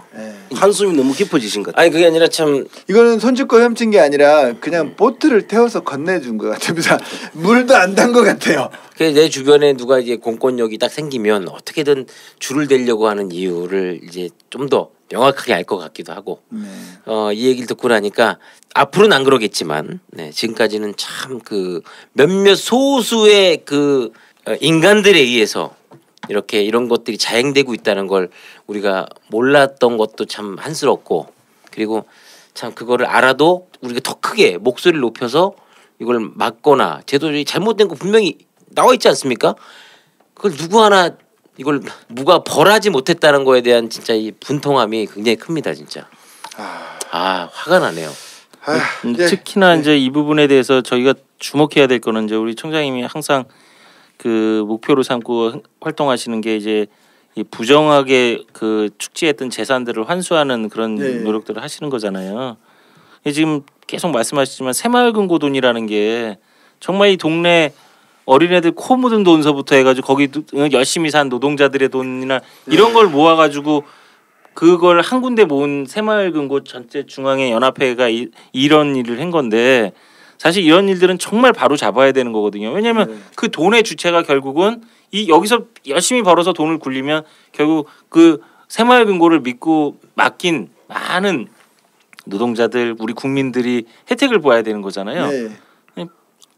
Speaker 5: 한숨이 너무 깊어지신 것 같아요.
Speaker 3: 아니 그게 아니라 참
Speaker 2: 이거는 손짓고 훔친 게 아니라 그냥 보트를 태워서 건네준 것 같습니다. 물도 안 단 것 같아요.
Speaker 3: 내 주변에 누가 이제 공권력이 딱 생기면 어떻게든 줄을 대려고 하는 이유를 이제 좀 더 명확하게 알 것 같기도 하고 이 얘기를 듣고 나니까 앞으로는 안 그러겠지만 지금까지는 참 그 몇몇 소수의 그 인간들에 의해서 이렇게 이런 것들이 자행되고 있다는 걸 우리가 몰랐던 것도 참 한스럽고 그리고 참 그거를 알아도 우리가 더 크게 목소리를 높여서 이걸 막거나 제도적이 잘못된 거 분명히 나와 있지 않습니까? 그걸 누구 하나 이걸 누가 벌하지 못했다는 거에 대한 진짜 이 분통함이 굉장히 큽니다 진짜. 화가 나네요.
Speaker 4: 특히나 이제 이 부분에 대해서 저희가 주목해야 될 거는 이제 우리 총장님이 항상 그 목표로 삼고 활동하시는 게 이제 이 부정하게 그 축지했던 재산들을 환수하는 그런 노력들을 하시는 거잖아요. 지금 계속 말씀하시지만 새마을금고돈이라는 게 정말 이 동네 어린애들 코 묻은 돈서부터 해가지고 거기 열심히 산 노동자들의 돈이나 이런 걸 모아가지고 그걸 한 군데 모은 새마을금고 전체 중앙회 연합회가 이런 일을 한 건데 사실 이런 일들은 정말 바로 잡아야 되는 거거든요. 왜냐하면 그 돈의 주체가 결국은 이 여기서 열심히 벌어서 돈을 굴리면 결국 그 새마을금고를 믿고 맡긴 많은 노동자들 우리 국민들이 혜택을 봐야 되는 거잖아요.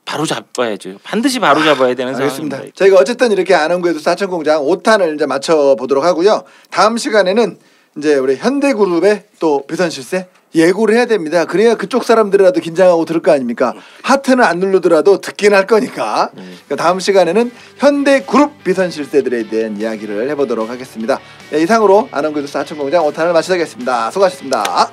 Speaker 4: 바로 잡아야죠. 반드시 바로 잡아야 되는
Speaker 2: 알겠습니다.
Speaker 4: 상황입니다.
Speaker 2: 저희가 어쨌든 이렇게 안원구에도 사천공장 5탄을 이제 맞춰 보도록 하고요. 다음 시간에는 이제 우리 현대그룹의 또 비선실세 예고를 해야 됩니다. 그래야 그쪽 사람들이라도 긴장하고 들을 거 아닙니까? 하트는 안 누르더라도 듣긴 할 거니까. 그러니까 다음 시간에는 현대그룹 비선실세들에 대한 이야기를 해보도록 하겠습니다. 이상으로 안원구에도 사천공장 5탄을 마치겠습니다. 수고하셨습니다.